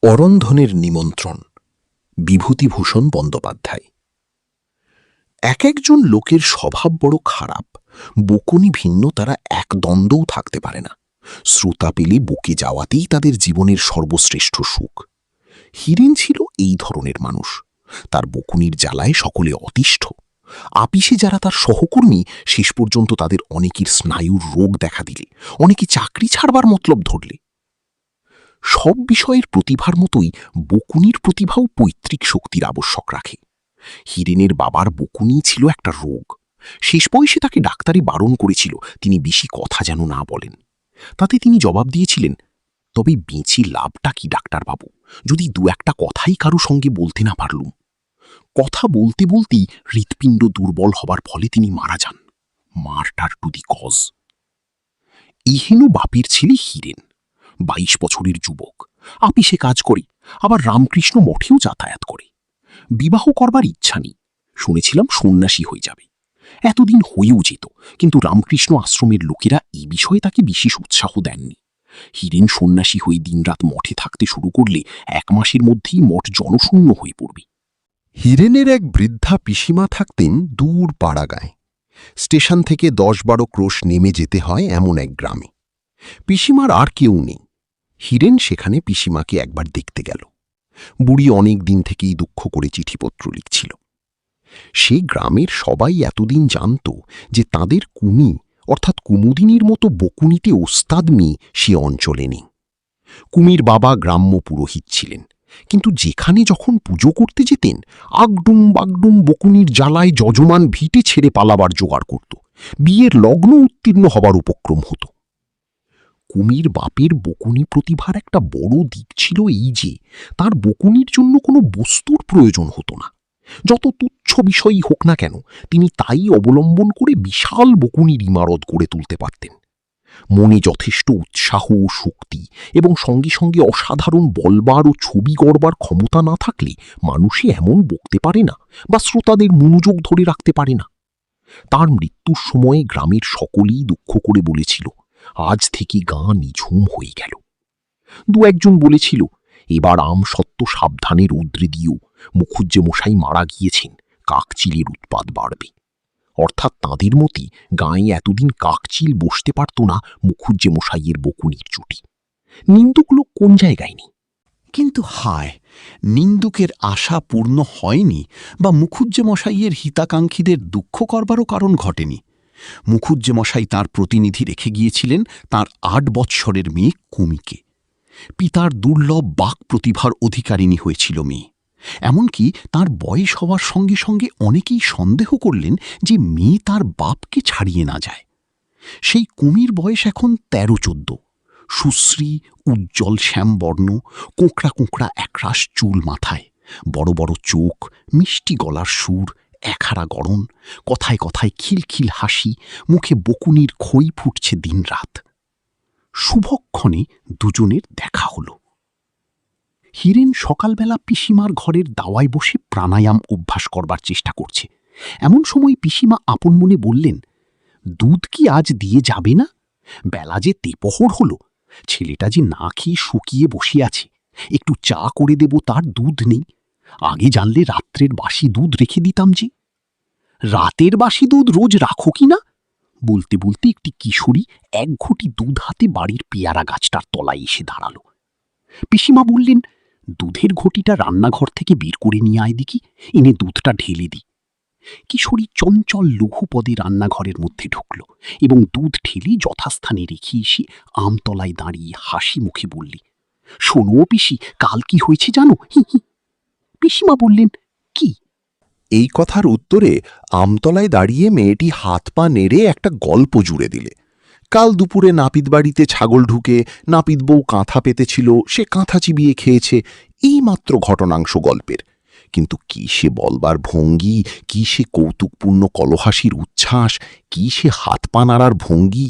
অরন্ধনের নিমন্ত্রণ, বিভূতিভূষণ বন্দ্যোপাধ্যায়। এক একজন লোকের স্বভাব বড় খারাপ, বকুনি ভিন্ন, তারা এক দ্বন্দ্বও থাকতে পারে না। শ্রোতা পেলে বকে যাওয়াতেই তাদের জীবনের সর্বশ্রেষ্ঠ সুখ। হিরেন ছিল এই ধরনের মানুষ। তার বকুনির জ্বালায় সকলে অতিষ্ঠ। আপিসে যারা তার সহকর্মী, শেষ পর্যন্ত তাদের অনেকের স্নায়ুর রোগ দেখা দিলে, অনেকে চাকরি ছাড়বার মতলব ধরলে। সব বিষয়ের প্রতিভার মতোই বকুনির প্রতিভাও পৈতৃক শক্তির আবশ্যক রাখে। হিরেনের বাবার বকুনি ছিল একটা রোগ। শেষ বয়সে তাকে ডাক্তারি বারণ করেছিল তিনি বেশি কথা যেন না বলেন। তাতে তিনি জবাব দিয়েছিলেন, তবে বেঁচে লাভটা কি ডাক্তারবাবু, যদি দু একটা কথাই কারো সঙ্গে বলতে না পারলুম। কথা বলতে বলতেই হৃৎপিণ্ড দুর্বল হবার ফলে তিনি মারা যান। Martyr to the cause. ইহেন বাপের ছেলে হিরেন 22 বছরের যুবক, আপিসে কাজ করে, আবার রামকৃষ্ণ মঠেও যাতায়াত করে। বিবাহ করবার ইচ্ছা নেই, শুনেছিলাম সন্ন্যাসী হয়ে যাবে। এতদিন হয়েও যেত, কিন্তু রামকৃষ্ণ আশ্রমের লোকেরা এই বিষয়ে তাকে বিশেষ উৎসাহ দেননি। হিরেন সন্ন্যাসী হয়ে দিনরাত মঠে থাকতে শুরু করলে 1 মাসের মধ্যেই মঠ জনশূন্য হয়ে পড়বে। হিরেনের এক বৃদ্ধা পিসিমা থাকতেন দূর পাড়াগাঁয়ে। স্টেশন থেকে 10-12 ক্রোশ নেমে যেতে হয় এমন এক গ্রামে। পিসিমার আর কেউ নেই। হিরেন সেখানে পিসিমাকে একবার দেখতে গেল। বুড়ি অনেক দিন থেকেই দুঃখ করে চিঠিপত্র লিখছিল। সে গ্রামের সবাই এতদিন জানত যে তাদের কুমি অর্থাৎ কুমুদিনীর মতো বকুনিতে ওস্তাদ মেয়ে সে অঞ্চলে নেই। কুমির বাবা গ্রাম্য পুরোহিত ছিলেন, কিন্তু যেখানে যখন পুজো করতে যেতেন, আগডুম বাগডুম বকুনির জ্বালায় যজমান ভিটে ছেড়ে পালাবার জোগাড় করত। বিয়ের লগ্ন উত্তীর্ণ হবার উপক্রম হতো। কুমির বাপের বকুনি প্রতিভার একটা বড় দিক ছিল এই যে তার বকুনির জন্য কোনো বস্তুর প্রয়োজন হতো না। যত তুচ্ছ বিষয়ই হোক না কেন, তিনি তাই অবলম্বন করে বিশাল বকুনির ইমারত গড়ে তুলতে পারতেন। মনে যথেষ্ট উৎসাহ ও শক্তি এবং সঙ্গে সঙ্গে অসাধারণ বলবার ও ছবি গড়বার ক্ষমতা না থাকলে মানুষই এমন বকতে পারে না বা শ্রোতাদের মনোযোগ ধরে রাখতে পারে না। তার মৃত্যুর সময়ে গ্রামের সকলেই দুঃখ করে বলেছিল, আজ থেকে গাঁ নিঝুম হয়ে গেল। দু একজন বলেছিল, এবার আমসত্ত্ব সাবধানে রৌদ্রে দিও, মুখুজ্জে মশাই মারা গিয়েছেন, কাকচিলের উৎপাত বাড়বে। অর্থাৎ তাঁদের মতে গাঁয়ে এতদিন কাকচিল বসতে পারত না মুখুজ্জে মশাইয়ের বকুনির চুটি। নিন্দুক লোক কোন জায়গায় নেই। কিন্তু হায়, নিন্দুকের আশা পূর্ণ হয়নি বা মুখুজ্জে মশাইয়ের হিতাকাঙ্ক্ষীদের দুঃখ করবারও কারণ ঘটেনি। মুখুজ্জে মশাই তাঁর প্রতিনিধি রেখে গিয়েছিলেন তাঁর 8 বৎসরের মেয়ে কুমিকে। পিতার দুর্লভ বাক প্রতিভার অধিকারিণী হয়েছিল মেয়ে। এমনকি তার বয়স হওয়ার সঙ্গে সঙ্গে অনেকেই সন্দেহ করলেন যে মেয়ে তার বাপকে ছাড়িয়ে না যায়। সেই কুমির বয়স এখন 13-14। সুশ্রী, উজ্জ্বল শ্যামবর্ণ, কোঁকড়া কোঁকড়া একরাশ চুল মাথায়, বড় বড় চোখ, মিষ্টি গলার সুর, একহারা গড়ন, কথায় কথায় খিলখিল হাসি, মুখে বকুনির খই ফুটছে দিনরাত। শুভক্ষণে দুজনের দেখা হল। হিরেন সকালবেলা পিসিমার ঘরের দাওয়ায় বসে প্রাণায়াম অভ্যাস করবার চেষ্টা করছে। এমন সময় পিসিমা আপন মনে বললেন, দুধ কি আজ দিয়ে যাবে না? বেলা যে তেপহর হল, ছেলেটা যে না খেয়ে শুকিয়ে বসে আছে, একটু চা করে দেব, তার দুধ নেই। আগে জানলে রাত্রের বাসি দুধ রেখে দিতাম যে। রাতের বাসি দুধ রোজ রাখো কি না? বলতে বলতে একটি কিশোরী 1 ঘটি দুধ হাতে বাড়ির পেয়ারা গাছটার তলায় এসে দাঁড়ালো। পিসিমা বললেন, দুধের ঘটিটা রান্নাঘর থেকে বের করে নিয়ে আয় দেখি, এনে দুধটা ঢেলে দি। কিশোরী চঞ্চল লঘুপদে রান্নাঘরের মধ্যে ঢুকল এবং দুধ ঢেলে যথাস্থানে রেখে এসে আমতলায় দাঁড়িয়ে হাসি মুখে বললি, শোনো পিসি, কাল কি হয়েছে জানো? হি হি। পিসিমা বললেন, কি? এই কথার উত্তরে আমতলায় দাঁড়িয়ে মেয়েটি হাত পা নেড়ে একটা গল্প জুড়ে দিলে। কাল দুপুরে নাপিত বাড়িতে ছাগল ঢুকে নাপিত বউ কাঁথা পেতেছিল, সে কাঁথা চিবিয়ে খেয়েছে, এই মাত্র ঘটনাংশ গল্পের। কিন্তু কি সে বলবার ভঙ্গি, কি সে কৌতুকপূর্ণ কলহাসির উচ্ছ্বাস, কি সে হাত পা নাড়ার ভঙ্গি!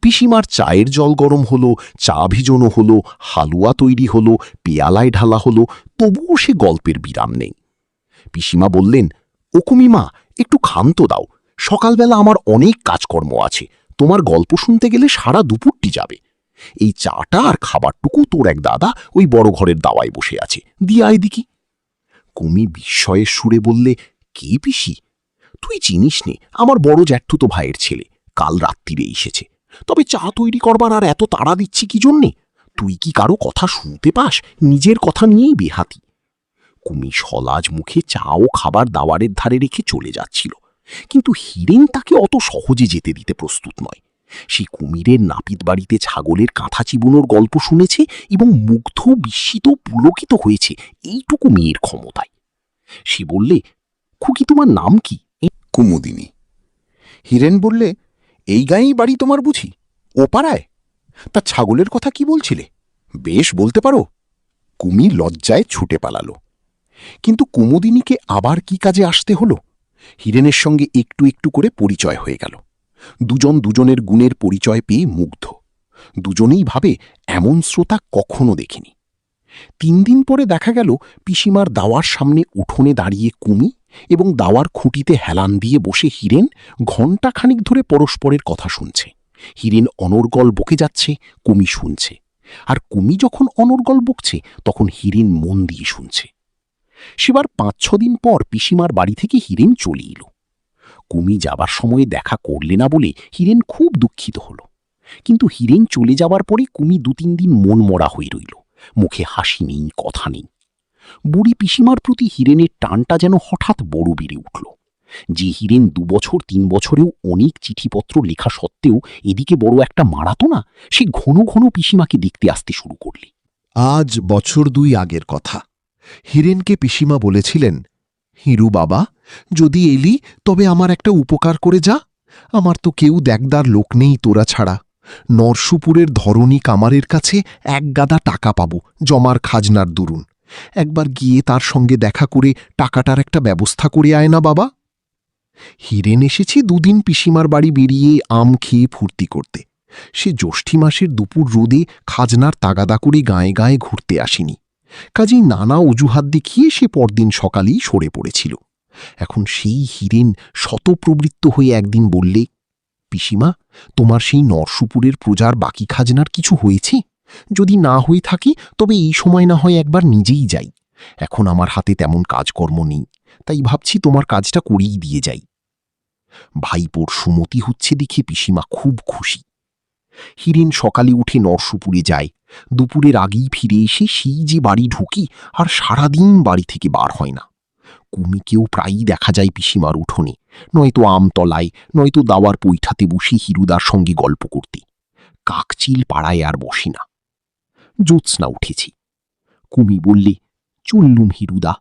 পিসিমার চায়ের জল গরম হলো, চা ভিজনো হলো, হালুয়া তৈরি হলো, পেয়ালায় ঢালা হলো, তবুও সে গল্পের বিরাম নেই। পিসিমা বললেন, ও কুমিমা, একটু ক্ষান্ত দাও, সকালবেলা আমার অনেক কাজকর্ম আছে, তোমার গল্প শুনতে গেলে সারা দুপুরটি যাবে। এই চাটা আর খাবারটুকু তোর এক দাদা ওই বড় ঘরের দাওয়ায় বসে আছে, দিয়ে আয় দিকি। কুমি বিস্ময়ের সুরে বললে, কে পিসি? তুই চিনিস নে, আমার বড় জ্যাঠুতো ভাইয়ের ছেলে, কাল রাত্রিরে এসেছে। তবে চা তৈরি করবার আর এত তাড়া দিচ্ছি কি জন্যে? তুই কি কারো কথা শুনতে পাস? নিজের কথা নিয়েই বেহাতি। কুমি সলাজ মুখে চা ও খাবার দাওয়ারের ধারে রেখে চলে যাচ্ছিল, কিন্তু হীরেন তাকে অত সহজে যেতে দিতে প্রস্তুত নয়। সে কুমিরের নাপিত বাড়িতে ছাগলের কাঁথা চিবুনোর গল্প শুনেছে এবং মুগ্ধ, বিস্মিত, পুলকিত হয়েছে এইটুকু মেয়ের ক্ষমতায়। সে বললে, খুকি তোমার নাম কি? কুমুদিনী। হীরেন বললে, এই গাঁয়েই বাড়ি তোমার বুঝি? ও পাড়ায়? তা ছাগলের কথা কি বলছিলে? বেশ বলতে পারো। কুমি লজ্জায় ছুটে পালালো। কিন্তু কুমুদিনীকে আবার কি কাজে আসতে হলো? হীরেনের সঙ্গে একটু একটু করে পরিচয় হয়ে গেল। দুজন দুজনের গুণের পরিচয় পেয়ে মুগ্ধ। দুজনেই ভাবে এমন শ্রোতা কখনো দেখিনি। 3 দিন পরে দেখা গেল পিসিমার দাওয়ার সামনে উঠোনে দাঁড়িয়ে কুমি এবং দাওয়ার খুঁটিতে হেলান দিয়ে বসে হীরেন ঘণ্টাখানিক ধরে পরস্পরের কথা শুনছে। হীরেন অনর্গল বকে যাচ্ছে, কুমি শুনছে। আর কুমি যখন অনর্গল বকছে তখন হীরেন মন দিয়ে শুনছে। সেবার 5-6 দিন পর পিসিমার বাড়ি থেকে হীরেন চলে এলো। কুমি যাবার সময়ে দেখা করলে না বলে হীরেন খুব দুঃখিত হল। কিন্তু হীরেন চলে যাবার পরে কুমি 2-3 দিন মন মরা হয়ে রইল, মুখে হাসি নেই, কথা নেই। বুড়ি পিসিমার প্রতি হীরেনের টানটা যেন হঠাৎ বড় বেড়ে উঠল। যে হীরেন 2 বছর 3 বছরেও অনেক চিঠিপত্র লেখা সত্ত্বেও এদিকে বড় একটা মারাতো না, সে ঘন ঘন পিসিমাকে দেখতে আসতে শুরু করলে। আজ বছর 2 আগের কথা। হীরেনকে পিসিমা বলেছিলেন, হিরু বাবা, যদি এলি তবে আমার একটা উপকার করে যা। আমার তো কেউ দেখদার লোক নেই তোরা ছাড়া। নরসুপুরের ধরণী কামারের কাছে 1 গাদা টাকা পাবো জমার খাজনার দরুন। একবার গিয়ে তার সঙ্গে দেখা করে টাকাটার একটা ব্যবস্থা করে আয় না বাবা। হীরেন এসেছে 2 দিন পিসিমার বাড়ি বেরিয়ে আম খেয়ে ফুর্তি করতে। সে জ্যৈষ্ঠী মাসের দুপুর রোদে খাজনার তাগাদা করে গায়ে গায়ে ঘুরতে আসেনি। কাজেই নানা অজুহাত দেখিয়ে সে পরদিন সকালেই সরে পড়েছিল। এখন সেই হীরেন শতপ্রবৃত্ত হয়ে একদিন বললে, পিসিমা, তোমার সেই নরসুপুরের প্রজার বাকি খাজনার কিছু হয়েছে? যদি না হয়ে থাকে তবে এই সময় না হয় একবার নিজেই যাই। এখন আমার হাতে তেমন কাজকর্ম নেই, তাই ভাবছি তোমার কাজটা করেই দিয়ে যাই। ভাইপোর সুমতি হচ্ছে দেখে পিসিমা খুব খুশি। হীরেন সকালে উঠে নরসুপুরে যায়। দুপুরের আগেই ফিরে এসে সেই যে বাড়ি ঢুকি আর সারাদিন বাড়ি থেকে বার হয় না। কুমিকেও প্রায়ই দেখা যায় পিসিমার উঠোনে, নয়তো আমতলায়, নয়তো দাওয়ার পৈঠাতে বসে হিরুদার সঙ্গে গল্প করতে। কাকচিল পাড়ায় আর বসে না। জ্যোৎস্না উঠেছি। কুমি বললে, চললুম হিরুদা।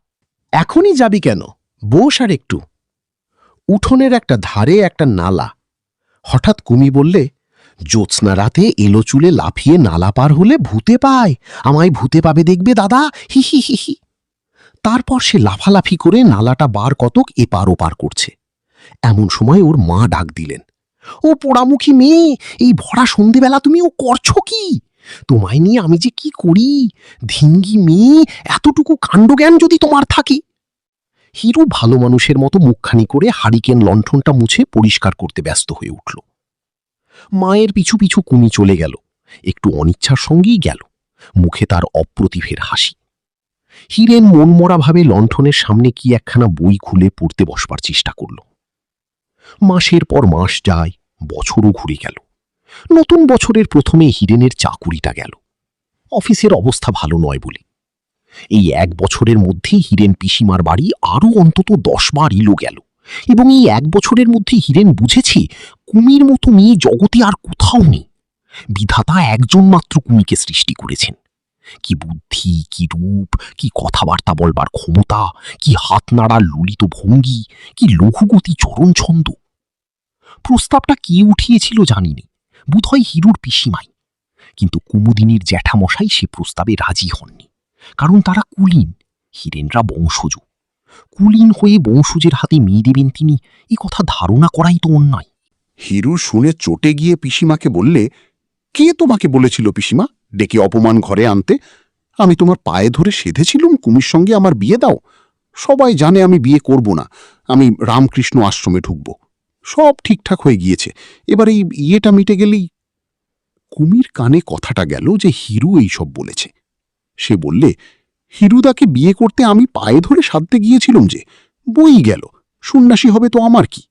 এখনই যাবি কেন? বস আর একটু। উঠোনের একটা ধারে একটা নালা। হঠাৎ কুমি বললে, জ্যোৎস্না রাতে এলো চুলে লাফিয়ে নালা পার হলে ভূতে পায়, আমায় ভূতে পাবে দেখবে দাদা, হি হি হি হি। তারপর সে লাফালাফি করে নালাটা বার কতক এপার ওপার করছে। এমন সময় ওর মা ডাক দিলেন, ও পোড়ামুখী মেয়ে, এই ভরা সন্ধেবেলা তুমি ও করছো কি? তোমায় নিয়ে আমি যে কি করি! ধিঙ্গি মেয়ে, এতটুকু কাণ্ডজ্ঞান যদি তোমার থাকে। হিরু ভালো মানুষের মতো মুখখানি করে হারিকেন লণ্ঠনটা মুছে পরিষ্কার করতে ব্যস্ত হয়ে উঠল। মায়ের পিছু পিছু কুমি চলে গেল, একটু অনিচ্ছার সঙ্গেই গেল। মুখে তার অপ্রতিভের হাসি। হীরেন মনমরাভাবে লণ্ঠনের সামনে কি একখানা বই খুলে পড়তে বসবার চেষ্টা করল। মাসের পর মাস যায়, বছরও ঘুরে গেল। নতুন বছরের প্রথমে হীরেনের চাকুরিটা গেল। অফিসের অবস্থা ভালো নয় বলে। এই 1 বছরের মধ্যেই হীরেন পিসিমার বাড়ি আরও অন্তত 10 বার এলো গেল, এবং এই 1 বছরের মধ্যে হীরেন বুঝেছে কুমির মতো মেয়ে জগতে আর কোথাও নেই। বিধাতা একজন মাত্র কুমিকে সৃষ্টি করেছেন। কি বুদ্ধি, কি রূপ, কি কথাবার্তা বলবার ক্ষমতা, কি হাত নাড়ার ললিত ভঙ্গি, কি লঘুগতি চরণ ছন্দ। প্রস্তাবটা কে উঠিয়েছিল জানিনি, বোধহয় হিরুর পিসিমাই। কিন্তু কুমুদিনীর জ্যাঠামশাই সে প্রস্তাবে রাজি হননি, কারণ তারা কুলীন, হীরেনরা বংশজ। কুলীন হয়ে বংশজের হাতে মেয়ে দেবেন তিনি, এ কথা ধারণা করাই তো অন্যায়। হিরু শুনে চটে গিয়ে পিসিমাকে বললে, কে তোমাকে বলেছিল পিসিমা ডেকে অপমান ঘরে আনতে? আমি তোমার পায়ে ধরে সেধেছিলুম কুমির সঙ্গে আমার বিয়ে দাও। সবাই জানে আমি বিয়ে করব না, আমি রামকৃষ্ণ আশ্রমে ঢুকব। সব ঠিকঠাক হয়ে গিয়েছে, এবার এই ইয়েটা মিটে গেলেই। কুমির কানে কথাটা গেল যে হিরু এইসব বলেছে। সে বললে, হিরুদাকে বিয়ে করতে আমি পায়ে ধরে সাধতে গিয়েছিলাম যে, বই গেল, সন্ন্যাসী হবে তো আমার কি।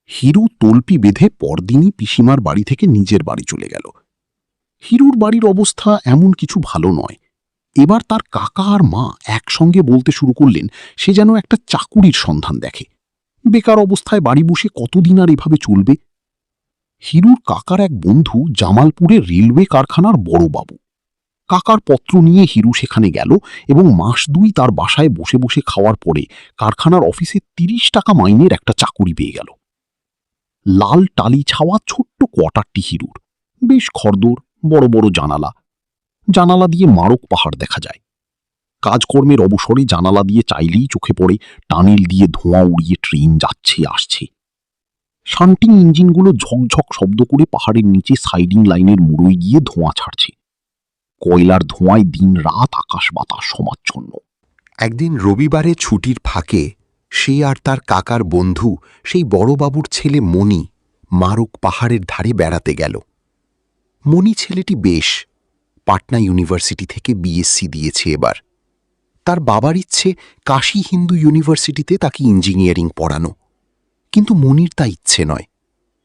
হিরু তলপি বেঁধে পরদিনই পিসিমার বাড়ি থেকে নিজের বাড়ি চলে গেল। হিরুর বাড়ির অবস্থা এমন কিছু ভালো নয়। এবার তার কাকা আর মা একসঙ্গে বলতে শুরু করলেন সে যেন একটা চাকুরির সন্ধান দেখে। বেকার অবস্থায় বাড়ি বসে কতদিন আর এভাবে চলবে। হিরুর কাকার এক বন্ধু জামালপুরের রেলওয়ে কারখানার বড়বাবু। কাকার পত্র নিয়ে হিরু সেখানে গেল এবং মাস 2 তার বাসায় বসে বসে খাওয়ার পরে কারখানার অফিসে 30 টাকা মাইনের একটা চাকুরি পেয়ে গেল। লাল টালি ছাওয়া ছোট্ট কোয়ার্টারটি হিরুর, বেশ খরদর, বড় বড় জানালা। জানালা দিয়ে মারক পাহাড় দেখা যায়। কাজকর্মের অবসরে জানালা দিয়ে চাইলেই চোখে পড়ে টানেল দিয়ে ধোঁয়া উড়িয়ে ট্রেন যাচ্ছে আসছে। শান্টিং ইঞ্জিনগুলো ঝকঝক শব্দ করে পাহাড়ের নিচে সাইডিং লাইনের মুড়োয় গিয়ে ধোঁয়া ছাড়ছে। কয়লার ধোঁয়ায় দিন রাত আকাশ বাতাস সমাচ্ছন্ন। একদিন রবিবারে ছুটির ফাঁকে সে আর তার কাকার বন্ধু সেই বড়বাবুর ছেলে মণি মারুক পাহাড়ের ধারে বেড়াতে গেল। মণি ছেলেটি বেশ, পাটনা ইউনিভার্সিটি থেকে বিএসসি দিয়েছে এবার। তার বাবার ইচ্ছে কাশী হিন্দু ইউনিভার্সিটিতে তাকে ইঞ্জিনিয়ারিং পড়ানো, কিন্তু মণির তা ইচ্ছে নয়।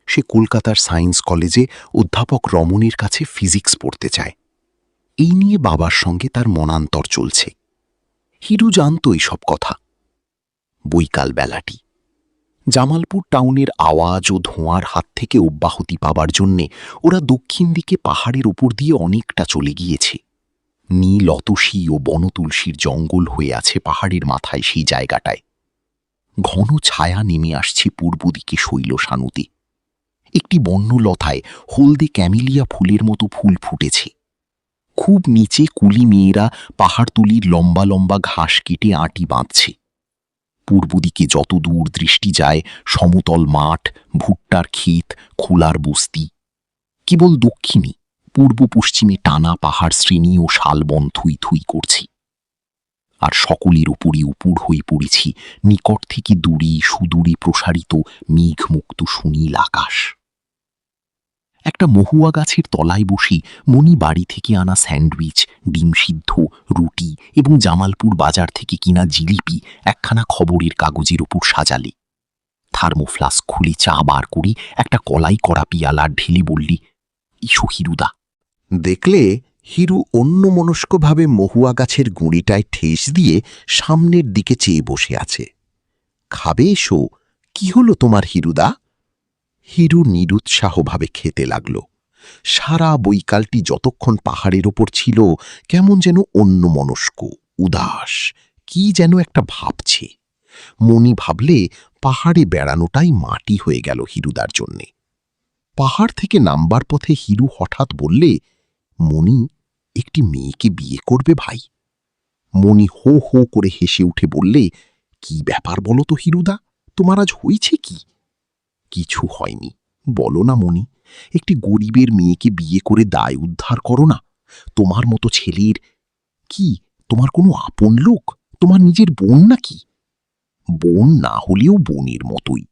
সে কলকাতার সায়েন্স কলেজে অধ্যাপক রমণের কাছে ফিজিক্স পড়তে চায়। এই নিয়ে বাবার সঙ্গে তার মনান্তর চলছে। হিরু জানত সব কথা। বৈকাল বেলাটি জামালপুর টাউনের আওয়াজ ও ধোঁয়ার হাত থেকে অব্যাহতি পাবার জন্যে ওরা দক্ষিণ দিকে পাহাড়ের উপর দিয়ে অনেকটা চলে গিয়েছে। নীল অতসী ও বনতুলসীর জঙ্গল হয়ে আছে পাহাড়ের মাথায় সেই জায়গাটায়। ঘন ছায়া নেমে আসছে পূর্ব দিকে শৈলশানুতে। একটি বন্যলতায় হলদে ক্যামিলিয়া ফুলের মতো ফুল ফুটেছে। খুব নিচে কুলি মেয়েরা পাহাড়তুলির লম্বা লম্বা ঘাস কেটে আঁটি বাঁধছে। পূর্ব দিকে যত দূর দৃষ্টি যায় সমতল মাঠ, ভুট্টার ক্ষেত, খোলার বস্তি। কেবল দক্ষিণে পূর্ব পশ্চিমে টানা পাহাড় শ্রেণী ও শালবন থুই থুই করছে। আর সকলের উপরে উপুর হয়ে পড়েছি নিকট থেকে দূরে সুদূরে প্রসারিত মেঘমুক্ত সুনীল আকাশ। একটা মহুয়া গাছের তলায় বসে মণি বাড়ি থেকে আনা স্যান্ডউইচ, ডিম সিদ্ধ, রুটি এবং জামালপুর বাজার থেকে কিনা জিলিপি একখানা খবরের কাগজের উপর সাজালে। থার্মোফ্লাস্ক খুলে চা বার করে একটা কলাই করা পিয়ালা ঢেলে বললি, ইসো হিরুদা। দেখলে হিরু অন্যমনস্কভাবে মহুয়া গাছের গুঁড়িটায় ঠেস দিয়ে সামনের দিকে চেয়ে বসে আছে। খাবে এসো, কি হলো তোমার হিরুদা? হিরু নিরুৎসাহভাবে খেতে লাগল। সারা বৈকালটি যতক্ষণ পাহাড়ের ওপর ছিল কেমন যেন অন্যমনস্ক, উদাস, কি যেন একটা ভাবছে। মনি ভাবলে পাহাড়ে বেড়ানোটাই মাটি হয়ে গেল হিরুদার জন্যে। পাহাড় থেকে নামবার পথে হিরু হঠাৎ বললে, মনি একটি মেয়েকে বিয়ে করবে ভাই? মনি হো হো করে হেসে উঠে বললে, কি ব্যাপার বলো তো হিরুদা, তোমার আজ হয়েছে কি? কিছু হয়নি, বলো না মনি, একটি গরিবের মেয়েকে বিয়ে করে দায় উদ্ধার করো না। তোমার মতো ছেলের কি, তোমার কোনো আপন লোক, তোমার নিজের বোন নাকি? বোন না হলেও বোনের মতোই,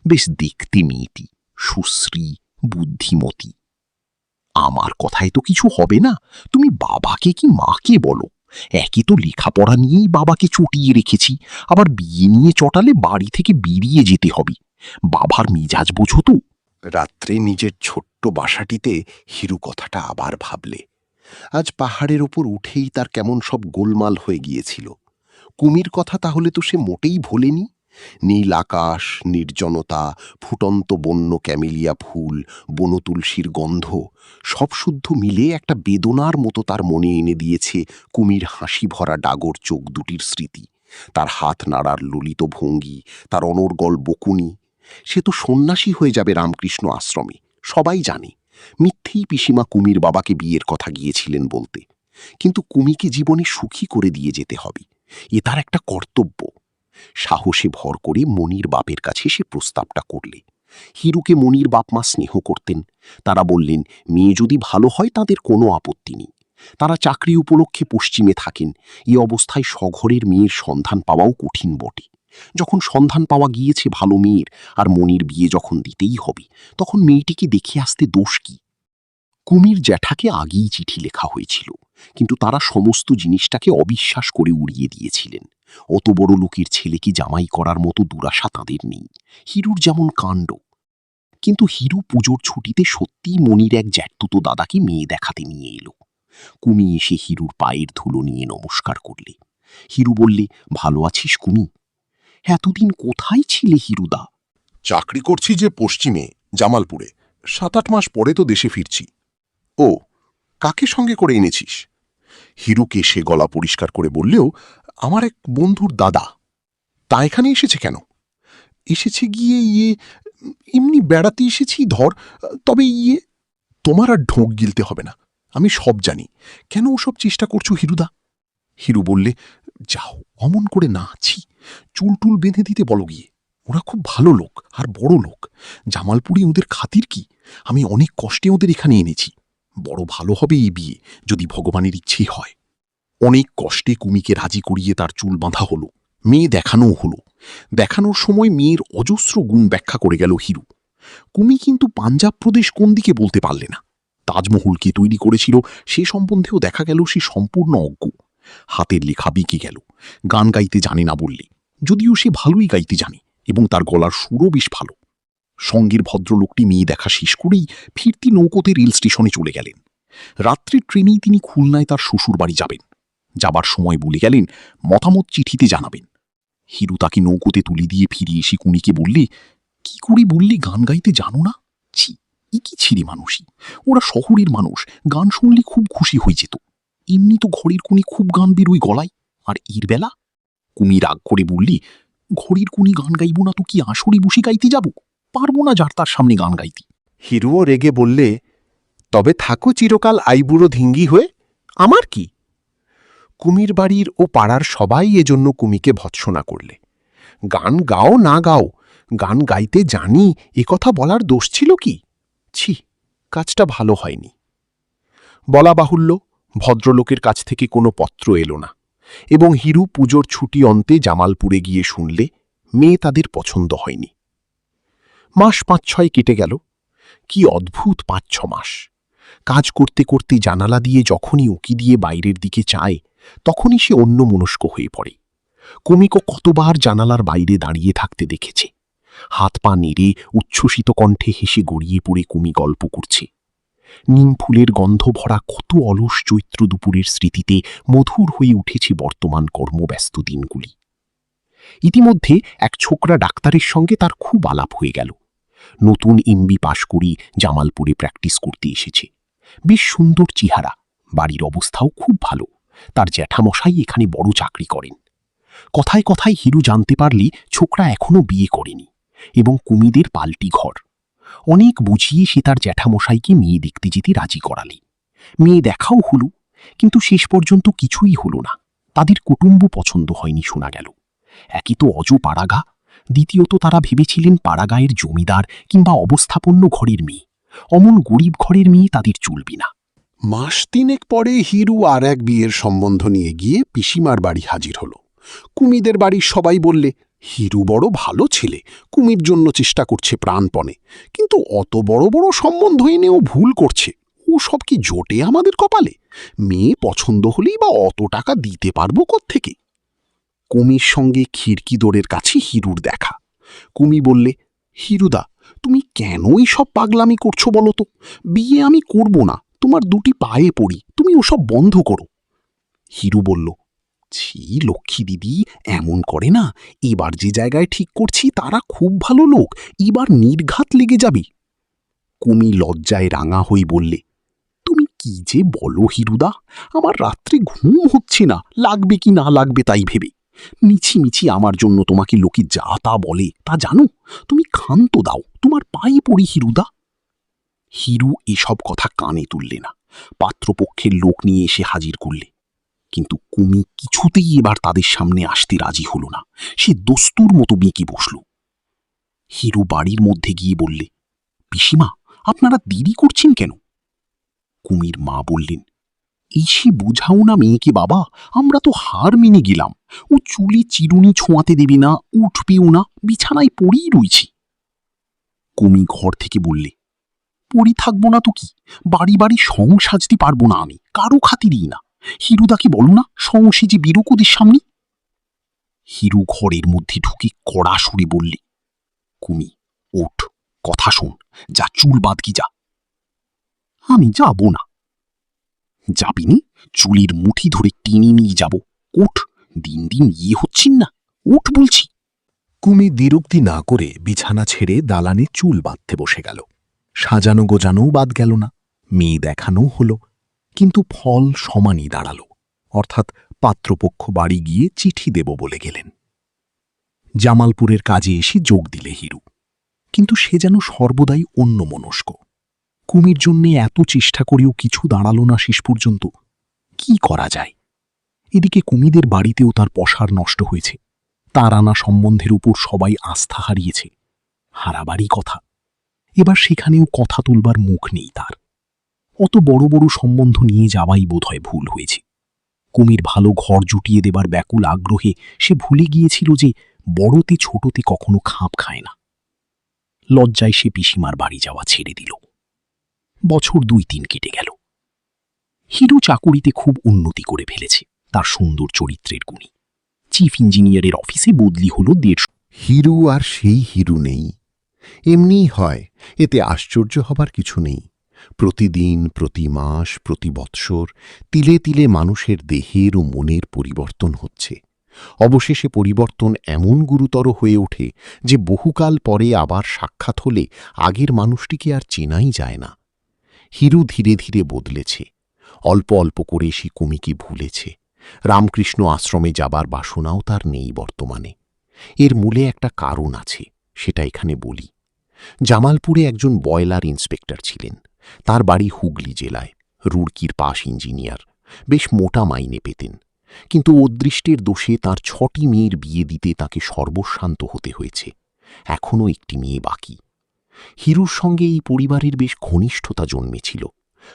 বেশ দেখতে মেয়েটি, সুশ্রী, বুদ্ধিমতী। আমার কথায় তো কিছু হবে না, তুমি বাবাকে কি মাকে বলো। একে তো লেখাপড়া নিয়েই বাবাকে চটিয়ে রেখেছি, আবার বিয়ে নিয়ে চটালে বাড়ি থেকে বেরিয়ে যেতে হবে। বাবার মিজাজ বোঝো তো। রাত্রে নিজের ছোট্ট বাসাটিতে হিরু কথাটা আবার ভাবলে। আজ পাহাড়ের ওপর উঠেই তার কেমন সব গোলমাল হয়ে গিয়েছিল। কুমির কথা তাহলে তো সে মোটেই ভোলেনি। নীল আকাশ, নির্জনতা, ফুটন্ত বন্য ক্যামিলিয়া ফুল, বনতুলসীর গন্ধ সব শুদ্ধ মিলে একটা বেদনার মতো তার মনে এনে দিয়েছে কুমির হাসি ভরা ডাগর চোখ দুটির স্মৃতি, তার হাত নাড়ার ললিত ভঙ্গি, তার অনর্গল বকুনি। সে তো সন্ন্যাসী হয়ে যাবে রামকৃষ্ণ আশ্রমে, সবাই জানে। মিথ্যেই পিসিমা কুমির বাবাকে বিয়ের কথা গিয়েছিলেন বলতে। কিন্তু কুমিকে জীবনে সুখী করে দিয়ে যেতে হবে, এ তার একটা কর্তব্য। সাহসে ভর করে মনির বাপের কাছে সে প্রস্তাবটা করলে। হিরুকে মনির বাপ মা স্নেহ করতেন। তারা বললেন, মেয়ে যদি ভালো হয় তাদের কোনো আপত্তি নেই। তারা চাকরি উপলক্ষে পশ্চিমে থাকেন। এ অবস্থায় স্বঘরের মেয়ের সন্ধান পাওয়াও কঠিন বটে। যখন সন্ধান পাওয়া গিয়েছে ভালো মেয়ের, আর মনির বিয়ে যখন দিতেই হবে, তখন মেয়েটিকে দেখে আসতে দোষ কি? কুমির জ্যাঠাকে আগেই চিঠি লেখা হয়েছিল, কিন্তু তারা সমস্ত জিনিসটাকে অবিশ্বাস করে উড়িয়ে দিয়েছিলেন। অত বড় লোকের ছেলেকে জামাই করার মতো দুরাশা তাঁদের নেই। হিরুর যেমন কাণ্ড। কিন্তু হিরু পুজোর ছুটিতে সত্যিই মনির এক জ্যাঠতুতো দাদাকে মেয়ে দেখাতে নিয়ে এলো। কুমি এসে হিরুর পায়ের ধুলো নিয়ে নমস্কার করলে। হিরু বললে, ভালো আছিস কুমি? এতদিন কোথায় ছিলে হিরুদা? চাকরি করছি যে পশ্চিমে, জামালপুরে। 7-8 মাস পরে তো দেশে ফিরছি। ও, কাকে সঙ্গে করে এনেছিস? হিরুকে সে গলা পরিষ্কার করে বললেও, আমার এক বন্ধুর দাদা। তা এখানে এসেছে কেন? এসেছে গিয়ে এমনি বেড়াতে এসেছি ধর। তবে তোমার আর ঢোক গিলতে হবে না, আমি সব জানি। কেন ওসব চেষ্টা করছো হিরুদা? হিরু বললে, যাও, অমন করে না আছি। চুল টুল বেঁধে দিতে বলো গিয়ে। ওরা খুব ভালো লোক আর বড় লোক। জামালপুরে ওদের খাতির কি? আমি অনেক কষ্টে ওদের এখানে এনেছি। বড় ভালো হবে এই বিয়ে, যদি ভগবানের ইচ্ছে হয়। অনেক কষ্টে কুমিকে রাজি করিয়ে তার চুল বাঁধা হলো, মেয়ে দেখানোও হলো। দেখানোর সময় মেয়ের অজস্র গুণ ব্যাখ্যা করে গেল হিরু। কুমি কিন্তু পাঞ্জাব প্রদেশ কোন দিকে বলতে পারলে না। তাজমহল কে তৈরি করেছিল সে সম্বন্ধেও দেখা গেল সে সম্পূর্ণ অজ্ঞ। হাতের লেখা বেঁকে গেল। গান গাইতে জানে না বললে, যদিও সে ভালোই গাইতে জানে এবং তার গলার সুরও বেশ ভালো। সঙ্গের ভদ্রলোকটি মেয়ে দেখা শেষ করেই ফিরতি নৌকোতে রেল স্টেশনে চলে গেলেন। রাত্রির ট্রেনেই তিনি খুলনায় তার শ্বশুর বাড়ি যাবেন। যাবার সময় বলে গেলেন, মতামত চিঠিতে জানাবেন। হিরু তাকে নৌকোতে তুলে দিয়ে ফিরে এসে কুনিকে বললে, কি করে বললি গান গাইতে জানো না? ছি, ই কি ছিঁড়ে মানুষই। ওরা শহরের মানুষ, গান শুনলে খুব খুশি হয়ে যেত। এমনি তো ঘরের কুনি খুব গান বেরোয় গলায়, আর এর বেলা? কুমি রাগ করে বললি, ঘড়ির কুনি গান গাইব না তো কি আসরে বসে গাইতে যাব? পারবো না যার তার সামনে গান গাইতে। হিরুও রেগে বললে, তবে থাকো চিরকাল আইবুড়ো ধিঙ্গি হয়ে, আমার কি? কুমির বাড়ির ও পাড়ার সবাই এজন্য কুমিকে ভৎসনা করলে। গান গাও না গাও, গান গাইতে জানি এ কথা বলার দোষ ছিল কি? ছি, কাজটা ভালো হয়নি। বলা বাহুল্য, ভদ্রলোকের কাছ থেকে কোনো পত্র এলো না, এবং হিরু পুজোর ছুটি অন্তে জামালপুরে গিয়ে শুনলে মেয়ে তাদের পছন্দ হয়নি। মাস 5-6 কেটে গেল। কি অদ্ভুত 5-6 মাস! কাজ করতে করতে জানালা দিয়ে যখনই উঁকি দিয়ে বাইরের দিকে চায়, তখনই সে অন্যমনস্ক হয়ে পড়ে। কুমিকো কতবার জানালার বাইরে দাঁড়িয়ে থাকতে দেখেছে। হাত পা নেড়ে উচ্ছ্বসিত কণ্ঠে হেসে গড়িয়ে পড়ে কুমি গল্প করছে। নিম ফুলের গন্ধ ভরা কত অলস চৈত্র দুপুরের স্মৃতিতে মধুর হয়ে উঠেছে বর্তমান কর্মব্যস্ত দিনগুলি। ইতিমধ্যে এক ছোকরা ডাক্তারের সঙ্গে তার খুব আলাপ হয়ে গেল। নতুন এমবি পাশ করি জামালপুরে প্র্যাকটিস করতে এসেছে। বেশ সুন্দর চেহারা, বাড়ির অবস্থাও খুব ভালো। তার জ্যাঠামশাই এখানে বড় চাকরি করেন। কথায় কথায় হিরু জানতে পারলি ছোকরা এখনো বিয়ে করেনি এবং কুমিদের পাল্টি ঘর। অনেক বুঝিয়ে সে তার জ্যাঠামশাইকে মেয়ে দেখতে যেতে রাজি করালে। মেয়ে দেখাও হলো, কিন্তু শেষ পর্যন্ত কিছুই হলো না। তাদের কুটুম্ব পছন্দ হয়নি শোনা গেল। একই তো অজ পাড়াগা, দ্বিতীয়ত তারা ভেবেছিলেন পাড়াগাঁয়ের জমিদার কিংবা অবস্থাপন্ন ঘরের মেয়ে। অমন গরিব ঘরের মেয়ে তাদের চলবে না। মাস 3 পরে হিরু আর এক বিয়ের সম্বন্ধ নিয়ে গিয়ে পিসিমার বাড়ি হাজির হল। কুমিদের বাড়ির সবাই বললে, হিরু বড় ভালো ছেলে, কুমির জন্য চেষ্টা করছে প্রাণপণে, কিন্তু অত বড় বড় সম্বন্ধ এনেও ভুল করছে। ও সব কি জোটে আমাদের কপালে? মেয়ে পছন্দ হলেই বা অত টাকা দিতে পারবো কোত্থেকে? কুমির সঙ্গে খিড়কি দোরের কাছে হিরুর দেখা। কুমি বললে, হিরুদা, তুমি কেন সব পাগলামি করছো বলো তো? বিয়ে আমি করব না, তোমার 2টি পায়ে পড়ি, তুমি ওসব বন্ধ করো। হিরু বলল, ছি লক্ষ্মী দিদি, এমন করে না। এবার যে জায়গায় ঠিক করছি তারা খুব ভালো লোক, এবার নির্ঘাত লেগে যাবে। কুমি লজ্জায় রাঙা হয়ে বললে, তুমি কি যে বলো হিরুদা, আমার রাত্রে ঘুম হচ্ছে না, লাগবে কি না লাগবে তাই ভেবে। মিছি মিছি আমার জন্য তোমাকে লোকে যা তা বলে তা জানো? তুমি ক্ষান্ত দাও, তোমার পায়ে পড়ি হিরুদা। হিরু এসব কথা কানে তুললে না, পাত্রপক্ষের লোক নিয়ে এসে হাজির করলে। কিন্তু কুমি কিছুতেই এবার তাদের সামনে আসতে রাজি হল না। সে দস্তুর মতো বেঁকে বসল। হিরু বাড়ির মধ্যে গিয়ে বললে, পিসিমা, আপনারা দেরি করছেন কেন? কুমির মা বললেন, এসে বুঝাও না মেয়েকে বাবা, আমরা তো হার মেনে গেলাম। ও চুলে চিরুনি ছোঁয়াতে দেবে না, উঠবেও না, বিছানায় পড়েই রয়েছি। কুমি ঘর থেকে বললে, পড়ি থাকবো না তো কি, বাড়ি বাড়ি সং সাজতে পারবো না আমি, কারো খাতিরই না। হিরুদাকে বলো না সংসে যে বিরকুদের সামনে। হিরু ঘরের মধ্যে ঢুকে কড়া সুরে বললে, কুমি ওঠ, কথা শোন, যা চুল বাঁধকি যা। আমি যাব না। যাবিনি? চুলের মুঠি ধরে টেনে নিয়ে যাব। ওঠ, দিন দিন হচ্ছেন না, ওঠ বলছি। কুমি দ্বিরুক্তি না করে বিছানা ছেড়ে দালানে চুল বাঁধতে বসে গেল। সাজানো গোজানোও বাদ গেল না, মেয়ে দেখানোও হলো, কিন্তু ফল সমানই দাঁড়াল, অর্থাৎ পাত্রপক্ষ বাড়ি গিয়ে চিঠি দেব বলে গেলেন। জামালপুরের কাজে এসে যোগ দিলে হিরু, কিন্তু সে যেন সর্বদাই অন্যমনস্ক। কুমির জন্যে এত চেষ্টা করেও কিছু দাঁড়াল না শেষ পর্যন্ত। কি করা যায়? এদিকে কুমিদের বাড়িতেও তার পসার নষ্ট হয়েছে, তার আনা সম্বন্ধের উপর সবাই আস্থা হারিয়েছে। হারাবারই কথা, এবার সেখানেও কথা তুলবার মুখ নেই তার। অত বড় বড় সম্বন্ধ নিয়ে যাওয়াই বোধহয় ভুল হয়েছে। কুমির ভালো ঘর জুটিয়ে দেবার ব্যাকুল আগ্রহে সে ভুলে গিয়েছিল যে বড়তে ছোটতে কখনো খাপ খায় না। লজ্জায় সে পিসিমার বাড়ি যাওয়া ছেড়ে দিল। বছর 2-3 কেটে গেল। হিরু চাকুরিতে খুব উন্নতি করে ফেলেছে, তার সুন্দর চরিত্রের গুণী। চিফ ইঞ্জিনিয়ারের অফিসে বদলি হল 150। হিরু আর সেই হিরু নেই, এমনিই হয়, এতে আশ্চর্য হবার কিছু নেই। প্রতিদিন, প্রতি মাস, প্রতি বৎসর তিলে তিলে মানুষের দেহের ও মনের পরিবর্তন হচ্ছে। অবশেষে পরিবর্তন এমন গুরুতর হয়ে ওঠে যে বহুকাল পরে আবার সাক্ষাৎ হলে আগের মানুষটিকে আর চেনাই যায় না। হিরু ধীরে ধীরে বদলেছে, অল্প অল্প করে সে কুমিকে ভুলেছে। রামকৃষ্ণ আশ্রমে যাবার বাসনাও তার নেই বর্তমানে। এর মূলে একটা কারণ আছে, সেটা এখানে বলি। জামালপুরে একজন বয়লার ইন্সপেক্টর ছিলেন, তার বাড়ি হুগলি জেলায়, রুড়কির পাশ ইঞ্জিনিয়ার, বেশ মোটা মাইনে পেতেন। কিন্তু অদৃষ্টের দোষে তার 6টি মেয়ের বিয়ে দিতে তাকে সর্বস্বান্ত হতে হয়েছে। এখনও একটি মেয়ে বাকি। হিরুর সঙ্গে এই পরিবারের বেশ ঘনিষ্ঠতা জন্মেছিল।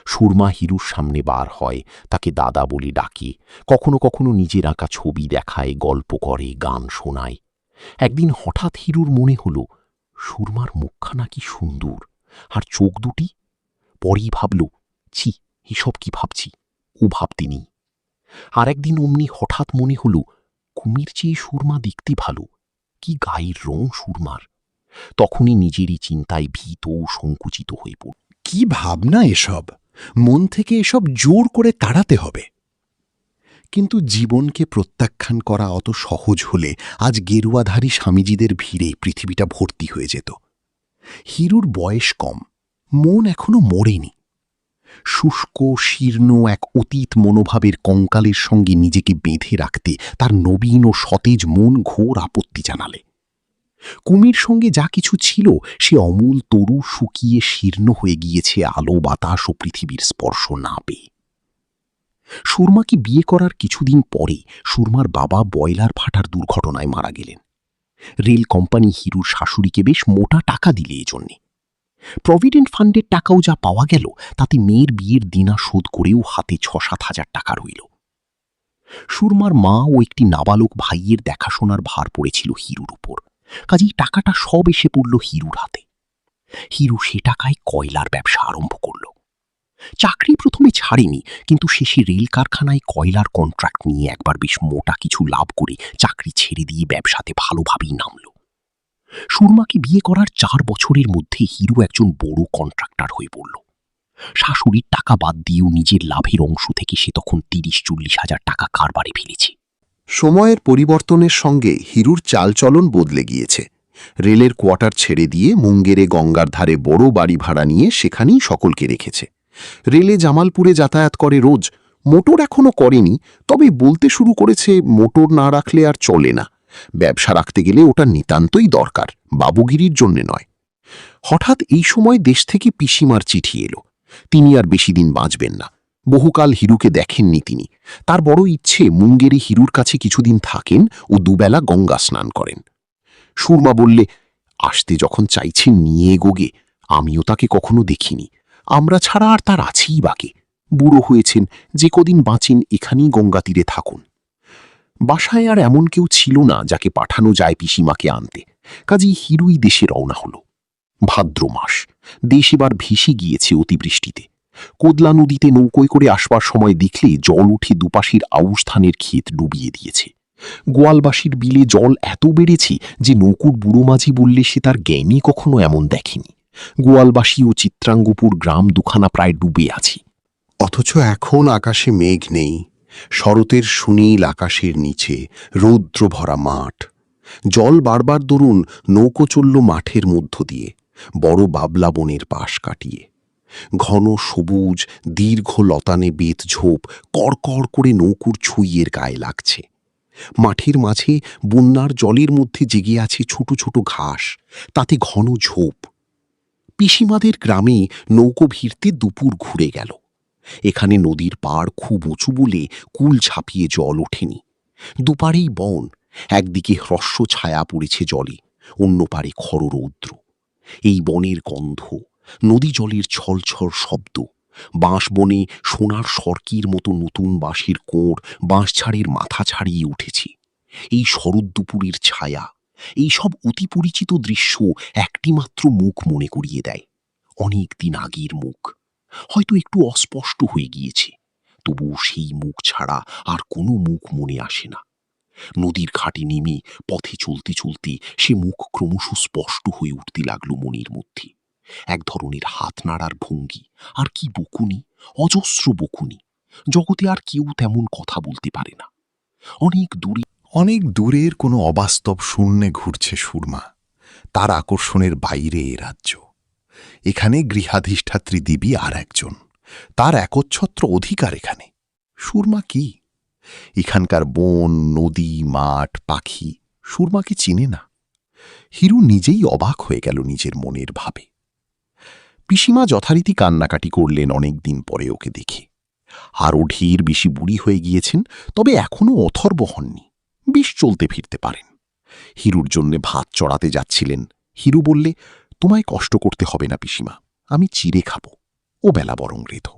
সুরমা হিরুর সামনে বার হয়, তাকে দাদা বলে ডাকে, কখনো কখনো নিজের আঁকা ছবি দেখায়, গল্প করে, গান শোনায়। একদিন হঠাৎ হিরুর মনে হল, সুরমার মুখখানা কি সুন্দর, আর চোখ দুটি। পরেই ভাবল, ছি, এসব কি ভাবছি, ও ভাবতে নেই। আর একদিন অমনি হঠাৎ মনে হল, কুমির চেয়ে সুরমা দেখতে ভালো, কি গায়ের রং সুরমার। তখনই নিজেরই চিন্তায় ভীত ও সংকুচিত হয়ে পড়ল। কি ভাবনা এসব, মন থেকে এসব জোর করে তাড়াতে হবে। কিন্তু জীবনকে প্রত্যাখ্যান করা অত সহজ হলে আজ গেরুয়াধারী স্বামীজিদের ভিড়ে পৃথিবীটা ভর্তি হয়ে যেত। হিরুর বয়স কম, মন এখনো মরেনি। শুষ্ক শীর্ণ এক অতীত মনোভাবের কঙ্কালের সঙ্গে নিজেকে বেঁধে রাখতে তার নবীন ও সতেজ মন ঘোর আপত্তি জানালে। কুমির সঙ্গে যা কিছু ছিল সে অমূল তরু শুকিয়ে শীর্ণ হয়ে গিয়েছে আলো বাতাস ও পৃথিবীর স্পর্শ না পেয়ে। সুরমাকে বিয়ে করার কিছুদিন পরে সুরমার বাবা বয়লার ফাটার দুর্ঘটনায় মারা গেলেন। রেল কোম্পানি হিরুর শাশুড়িকে বেশ মোটা টাকা দিলে এজন্যে। প্রভিডেন্ট ফান্ডের টাকাও যা পাওয়া গেল তাতে মেয়ের বিয়ের দিনা শোধ করেও হাতে 6-7 হাজার টাকা রইল। সুরমার মা ও একটি নাবালক ভাইয়ের দেখাশোনার ভার পড়েছিল হিরুর উপর, কাজেই টাকাটা সব এসে পড়ল হিরুর হাতে। হিরু সে টাকায় কয়লার ব্যবসা আরম্ভ করল। চাকরি প্রথমে ছাড়েনি, কিন্তু শেষে রেল কারখানায় কয়লার কন্ট্রাক্ট নিয়ে একবার বেশ মোটা কিছু লাভ করে চাকরি ছেড়ে দিয়ে ব্যবসাতে ভালোভাবেই নামল। সুরমাকে বিয়ে করার 4 বছরের মধ্যে হিরু একজন বড় কন্ট্রাক্টর হয়ে পড়ল। শাশুড়ির টাকা বাদ দিয়েও নিজের লাভের অংশ থেকে সে তখন 30-40 হাজার টাকা কারবারে ফেলেছে। সময়ের পরিবর্তনের সঙ্গে হিরুর চালচলন বদলে গিয়েছে। রেলের কোয়ার্টার ছেড়ে দিয়ে মুঙ্গেরে গঙ্গার ধারে বড় বাড়ি ভাড়া নিয়ে সেখানেই সকলকে রেখেছে। রেলে জামালপুরে যাতায়াত করে রোজ। মোটর এখনো করেনি, তবে বলতে শুরু করেছে মোটর না রাখলে আর চলে না। ব্যবসা রাখতে গেলে ওটা নিতান্তই দরকার, বাবুগিরির জন্যে নয়। হঠাৎ এই সময় দেশ থেকে পিসিমার চিঠি এলো। তিনি আর বেশি দিন বাঁচবেন না। বহুকাল হিরুকে দেখেননি তিনি। তার বড় ইচ্ছে মুঙ্গেরে হিরুর কাছে কিছুদিন থাকেন ও দুবেলা গঙ্গা স্নান করেন। সুরমা বললে, আসতে যখন চাইছেন নিয়ে এগোগে, আমিও তাকে কখনো দেখিনি। আমরা ছাড়া আর তার আছেই বাকি। বুড়ো হয়েছেন, যে কদিন বাঁচেন এখানেই গঙ্গা তীরে থাকুন। বাসায় আর এমন কেউ ছিল না যাকে পাঠানো যায় পিসিমাকে আনতে, কাজেই হিরুই দেশে রওনা হল। ভাদ্র মাস, দেশ এবার ভেসে গিয়েছে অতিবৃষ্টিতে। কোদলা নদীতে নৌকোয় করে আসবার সময় দেখলে জল উঠে দুপাশের আউশ ধানের ক্ষেত ডুবিয়ে দিয়েছে। গোয়ালবাসীর বিলে জল এত বেড়েছে যে নৌকুর বুড়ো মাঝি বললে সে তার জ্ঞানী কখনো এমন দেখেনি। গোয়ালবাসী ও চিত্রাঙ্গপুর গ্রাম দুখানা প্রায় ডুবে আছে। অথচ এখন আকাশে মেঘ নেই, শরতের সুনীল আকাশের নিচে রৌদ্র ভরা মাঠ। জল বারবার দরুন নৌকো চলল মাঠের মধ্য দিয়ে, বড় বাবলা বনের পাশ কাটিয়ে। ঘন সবুজ দীর্ঘ লতানে বেত ঝোপ কড়কড় করে নৌকুর ছুঁইয়ের গায়ে লাগছে। মাঠের মাঝে বন্যার জলের মধ্যে জেগে আছে ছোট ছোট ঘাস, তাতে ঘন ঝোপ। পিসিমাদের গ্রামে নৌকো ভিড়তে দুপুর ঘুরে গেল। এখানে নদীর পাড় খুব উঁচু বলে কুল ছাপিয়ে জল ওঠেনি। দুপারেই বন, একদিকে হ্রস্ব ছায়া পড়েছে জলে, অন্য পারে খররৌদ্র। এই বনের গন্ধ, নদী জলের ছলছল শব্দ, বাঁশ বনে সোনার সরকির মতো নতুন বাঁশের কোঁড় বাঁশঝাড়ের মাথা ছাড়িয়ে উঠেছে। এই শরৎ দুপুরের ছায়া, এই সব অতি পরিচিত দৃশ্য একটিমাত্র মুখ মনে করিয়ে দেয়, অনেক দিন আগের মুখ। হয়তো একটু অস্পষ্ট হয়ে গিয়েছে, তবুও সেই মুখ ছাড়া আর কোনো মুখ মনে আসে না। নদীর ঘাটে নেমে পথে চলতে চলতে সে মুখ ক্রমশ স্পষ্ট হয়ে উঠতে লাগলো মনের মধ্যে। এক ধরনের হাত নাড়ার ভঙ্গি, আর কি বকুনি, অজস্র বকুনি। জগতে আর কেউ তেমন কথা বলতে পারে না। অনেক দূরের কোনো অবাস্তব শূন্যে ঘুরছে সুরমা। তার আকর্ষণের বাইরে এ রাজ্য। এখানে গৃহাধিষ্ঠাত্রী দেবী আর একজন, তার একচ্ছত্র অধিকার এখানে। সুরমা কি? এখানকার বন, নদী, মাঠ, পাখি সুরমাকে চিনে না। হিরু নিজেই অবাক হয়ে গেল নিজের মনের ভাবে। পিসিমা যথারীতি কান্নাকাটি করলেন অনেক দিন পরে ওকে দেখে। আরও ঢের বেশি বুড়ি হয়ে গিয়েছেন, তবে এখনও অথর্ব হননি, বেশ চলতে ফিরতে পারেন। হিরুর জন্যে ভাত চড়াতে যাচ্ছিলেন। হিরু বললে, তোমায় কষ্ট করতে হবে না পিসিমা, আমি চিড়ে খাব। ও বেলা বরং রেধো।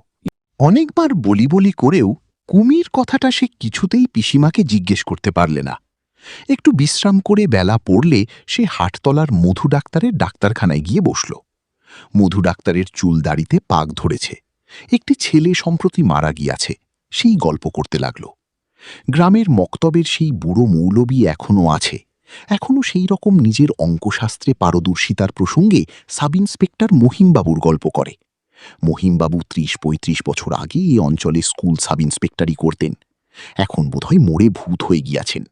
অনেকবার বলি বলি করেও কুমির কথাটা সে কিছুতেই পিসিমাকে জিজ্ঞেস করতে পারলে না। একটু বিশ্রাম করে বেলা পড়লে সে হাটতলার মধু ডাক্তারের ডাক্তারখানায় গিয়ে বসল। মধু ডাক্তারের চুল দাড়িতে পাক ধরেছে। একটি ছেলে সম্প্রতি মারা গিয়াছে, সেই গল্প করতে লাগল। গ্রামের মক্তবের সেই বুড়ো মৌলবী এখনও আছে, এখনও সেই রকম নিজের অঙ্কশাস্ত্রে পারদর্শিতার প্রসঙ্গে সাব ইন্সপেক্টর মহিমবাবুর গল্প করে। মহিমবাবু ৩০-৩৫ বছর আগে এই অঞ্চলে স্কুল সাব ইন্সপেক্টরই করতেন। এখন বোধহয় মরে ভূত হয়ে গিয়াছেন।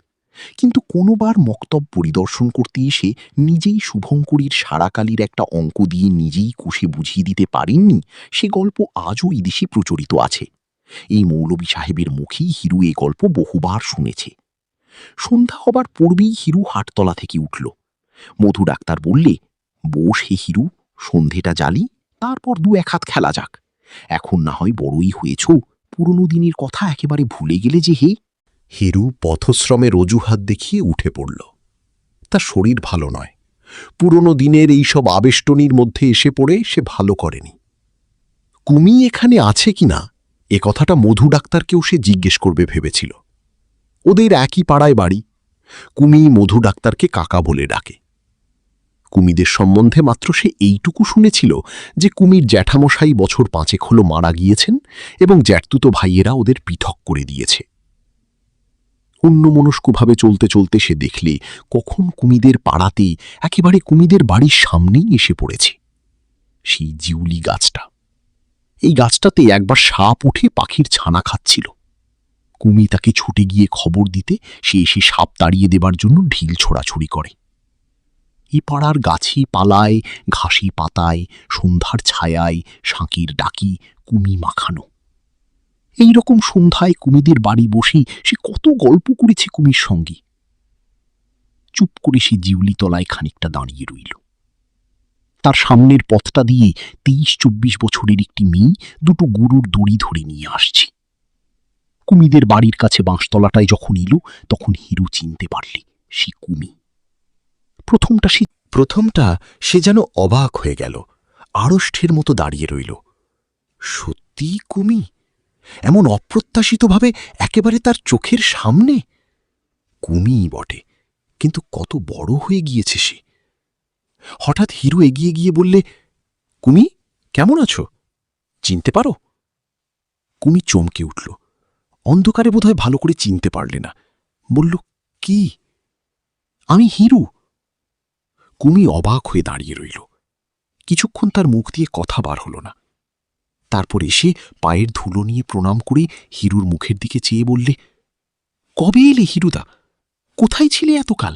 কিন্তু কোনোবার মক্তব পরিদর্শন করতে এসে নিজেই শুভঙ্করীর সারাকালির একটা অঙ্ক দিয়ে নিজেই কষে বুঝিয়ে দিতে পারেননি, সে গল্প আজও এই দেশে প্রচলিত আছে। এই মৌলবী সাহেবের মুখেই হিরু এ গল্প বহুবার শুনেছে। সন্ধ্যা হবার পূর্বেই হিরু হাটতলা থেকে উঠল। মধু ডাক্তার বললে, বস হে হিরু, সন্ধেটা জ্বালি, তারপর ২-১ হাত খেলা যাক। এখন না হয় বড়ই হয়েছ, পুরনো দিনের কথা একেবারে ভুলে গেলে যে হে। হিরু পথশ্রমের অজুহাত দেখিয়ে উঠে পড়ল। তার শরীর ভালো নয়। পুরনো দিনের এইসব আবেষ্টনীর মধ্যে এসে পড়ে সে ভালো করেনি। কুমি এখানে আছে কিনা এ কথাটা মধু ডাক্তারকেও সে জিজ্ঞেস করবে ভেবেছিল। ওদের একই পাড়ায় বাড়ি। কুমি মধু ডাক্তারকে কাকা বলে ডাকে। কুমিদের সম্বন্ধে মাত্র সে এইটুকু শুনেছিল যে কুমির জ্যাঠামশাই বছর ৫ হলো মারা গিয়েছেন এবং জ্যাঠতুতো ভাইয়েরা ওদের পৃথক করে দিয়েছে। অন্যমনস্কভাবে চলতে চলতে সে দেখলে কখন কুমিদের পাড়াতেই একেবারে কুমিদের বাড়ির সামনেই এসে পড়েছে সেই জিউলি গাছটা। এই গাছটাতে একবার সাপ উঠে পাখির ছানা খাচ্ছিল। কুমি তাকে ছুটে গিয়ে খবর দিতে সে এসে সাপ তাড়িয়ে দেবার জন্য ঢিল ছোড়াছুড়ি করে। এ পাড়ার গাছি পালায়, ঘাসি পাতায়, সন্ধ্যার ছায়ায়, শাঁকির ডাকি, কুমি মাখানো। এই রকম সন্ধ্যায় কুমিদের বাড়ি বসেই সে কত গল্প করেছে কুমির সঙ্গে। চুপ করে সে জিউলি তলায় খানিকটা দাঁড়িয়ে রইল। তার সামনের পথটা দিয়ে ২৩-২৪ বছরের একটি মেয়ে দুটো গরুর দড়ি ধরে নিয়ে আসছে। কুমিদের বাড়ির কাছে বাঁশতলাটায় যখন এলো, তখন হিরু চিনতে পারলে সে কুমি। প্রথমটা সে যেন অবাক হয়ে গেল, আড়ষ্ঠের মতো দাঁড়িয়ে রইল। সত্যি কুমি, এমন অপ্রত্যাশিতভাবে একেবারে তার চোখের সামনে। কুমিই বটে, কিন্তু কত বড় হয়ে গিয়েছে সে। হঠাৎ হিরু এগিয়ে গিয়ে বললে, কুমি, কেমন আছো? চিনতে পারো? কুমি চমকে উঠল। অন্ধকারে বোধহয় ভালো করে চিনতে পারলে না। বলল, কি? আমি হিরু। কুমি অবাক হয়ে দাঁড়িয়ে রইল। কিছুক্ষণ তার মুখ দিয়ে কথা বার হল না। তারপর এসে পায়ের ধুলো নিয়ে প্রণাম করে হিরুর মুখের দিকে চেয়ে বললে, কবে এলে হিরুদা? কোথায় ছিলে এতকাল?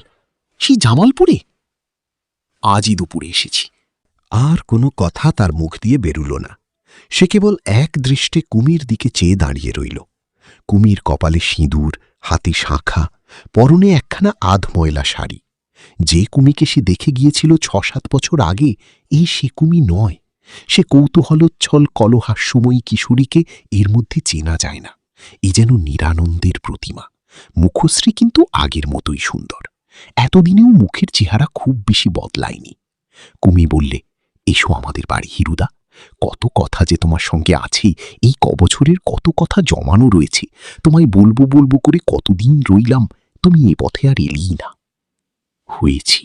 সেই জামালপুরে? আজই দুপুরে এসেছি। আর কোনো কথা তার মুখ দিয়ে বেরুল না। সে কেবল এক দৃষ্টে কুমির দিকে চেয়ে দাঁড়িয়ে রইল। কুমির কপালে সিঁদুর, হাতে শাঁখা, পরনে একখানা আধময়লা শাড়ি। যে কুমিকে সে দেখে গিয়েছিল ৬-৭ বছর আগে, সে কুমি নয়। সে কৌতূহলোচ্ছল কলহাস্যময়ী কিশোরীকে এর মধ্যে চেনা যায় না। এ যেন নিরানন্দের প্রতিমা। মুখশ্রী কিন্তু আগের মতোই সুন্দর। এতদিনেও মুখের চেহারা খুব বেশি বদলায়নি। কুমি বললে, এসো আমাদের বাড়ি হিরুদা। কত কথা যে তোমার সঙ্গে আছে, এই কবছরের কত কথা জমানো রয়েছে। তোমায় বলবো বলবো করে কতদিন রইলাম, তুমি এ পথে আর এলেই না। হয়েছি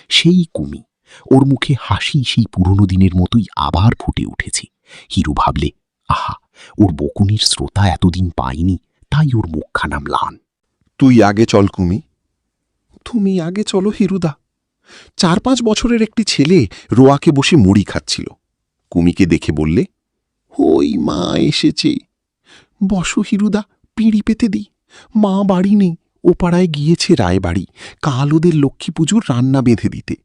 সেই কুমি। ওর মুখে হাসি সেই পুরনো দিনের মতোই আবার ফুটে উঠেছে। হিরু ভাবলে, আহা, ওর বকুনির শ্রোতা এতদিন পায়নি, তাই ওর মুখখানা ম্লান। তুই আগে চল কুমি। তুমি আগে চলো হিরুদা। 4-5 বছরের একটি ছেলে রোয়াকে বসে মুড়ি খাচ্ছিল। কুমিকে দেখে বললে, ওই মা এসেছে। বসো হিরুদা, পিঁড়ি পেতে দি। মা বাড়ি নেই, ও পাড়ায় গিয়েছে রায়বাড়ি, কাল ওদের লক্ষ্মী পুজোর রান্না বেঁধে দিতে।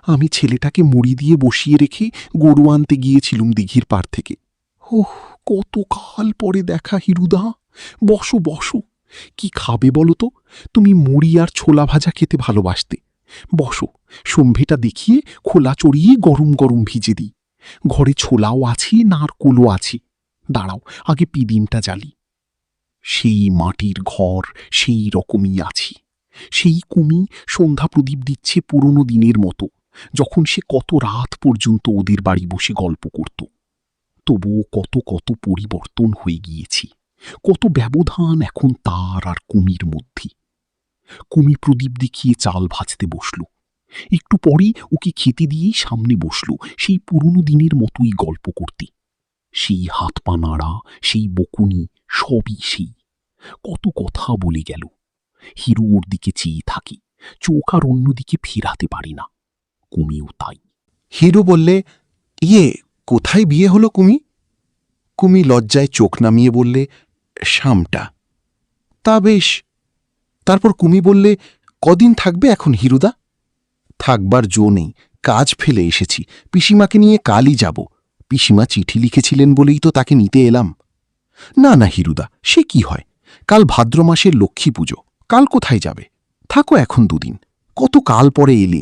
আমি ছেলেটাকে মুড়ি দিয়ে বসিয়ে রেখে গরু আনতে গিয়েছিলুম দিঘির পার থেকে। ওহ, কত কাল পরে দেখা হিরুদা। বসো বসো। কি খাবে বলো তো? তুমি মুড়ি আর ছোলা ভাজা খেতে ভালোবাসতে। বসো, সম্ভেটা দেখিয়ে খোলা চড়িয়ে গরম গরম ভিজে দিই। ঘরে ছোলাও আছে, নারকোলও আছে। দাঁড়াও, আগে পিদিমটা জ্বালি। সেই মাটির ঘর সেই রকমই আছি। সেই কুমি সন্ধ্যা প্রদীপ দিচ্ছে পুরনো দিনের মতো, যখন সে কত রাত পর্যন্ত ওদের বাড়ি বসে গল্প করত। তবুও কত কত পরিবর্তন হয়ে গিয়েছি, কত ব্যবধান এখন তার আর কুমির মধ্যে। কুমি প্রদীপ দেখিয়ে চাল ভাজতে বসল। একটু পরেই ওকে খেতে দিয়েই সামনে বসল সেই পুরনো দিনের মতোই গল্প করতে। সেই হাত পা নাড়া, সেই বকুনি, সবই সেই। কত কথা বলে গেল। হিরু ওর দিকে চেয়ে থাকে, চোখ আর অন্যদিকে ফেরাতে পারে না। কুমিও তাই। হিরু বললে, কোথায় বিয়ে হলো কুমি? কুমি লজ্জায় চোখ নামিয়ে বললে, শামটা। তা বেশ। তারপর কুমি বললে, কদিন থাকবে এখন হিরুদা? থাকবার জো নেই, কাজ ফেলে এসেছি। পিসিমাকে নিয়ে কালই যাব। পিসিমা চিঠি লিখেছিলেন বলেই তো তাকে নিতে এলাম। না না হিরুদা, সে কি হয়? কাল ভাদ্র মাসের লক্ষ্মী পুজো, কাল কোথায় যাবে? থাকো এখন 2 দিন। কত কাল পরে এলে।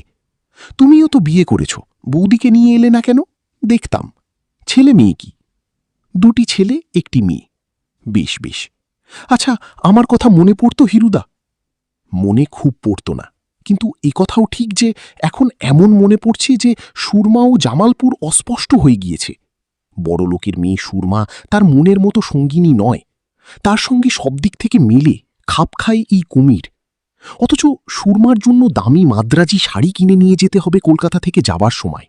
তুমিও তো বিয়ে করেছ, বৌদিকে নিয়ে এলে না কেন? দেখতাম। ছেলে মেয়ে কি? 2টি ছেলে, 1টি মেয়ে। বেশ বেশ। আচ্ছা, আমার কথা মনে পড়তো হিরুদা? মনে খুব পড়তো না, কিন্তু এ কথাও ঠিক যে এখন এমন মনে পড়ছে যে সুরমা ও জামালপুর অস্পষ্ট হয়ে গিয়েছে। বড় লোকের মেয়ে সুরমা তার মনের মতো সঙ্গিনী নয়। তার সঙ্গে সব দিক থেকে মেলে, খাপ খায় এই কুমির। অথচ সুরমার জন্য দামি মাদ্রাজি শাড়ি কিনে নিয়ে যেতে হবে কলকাতা থেকে যাবার সময়।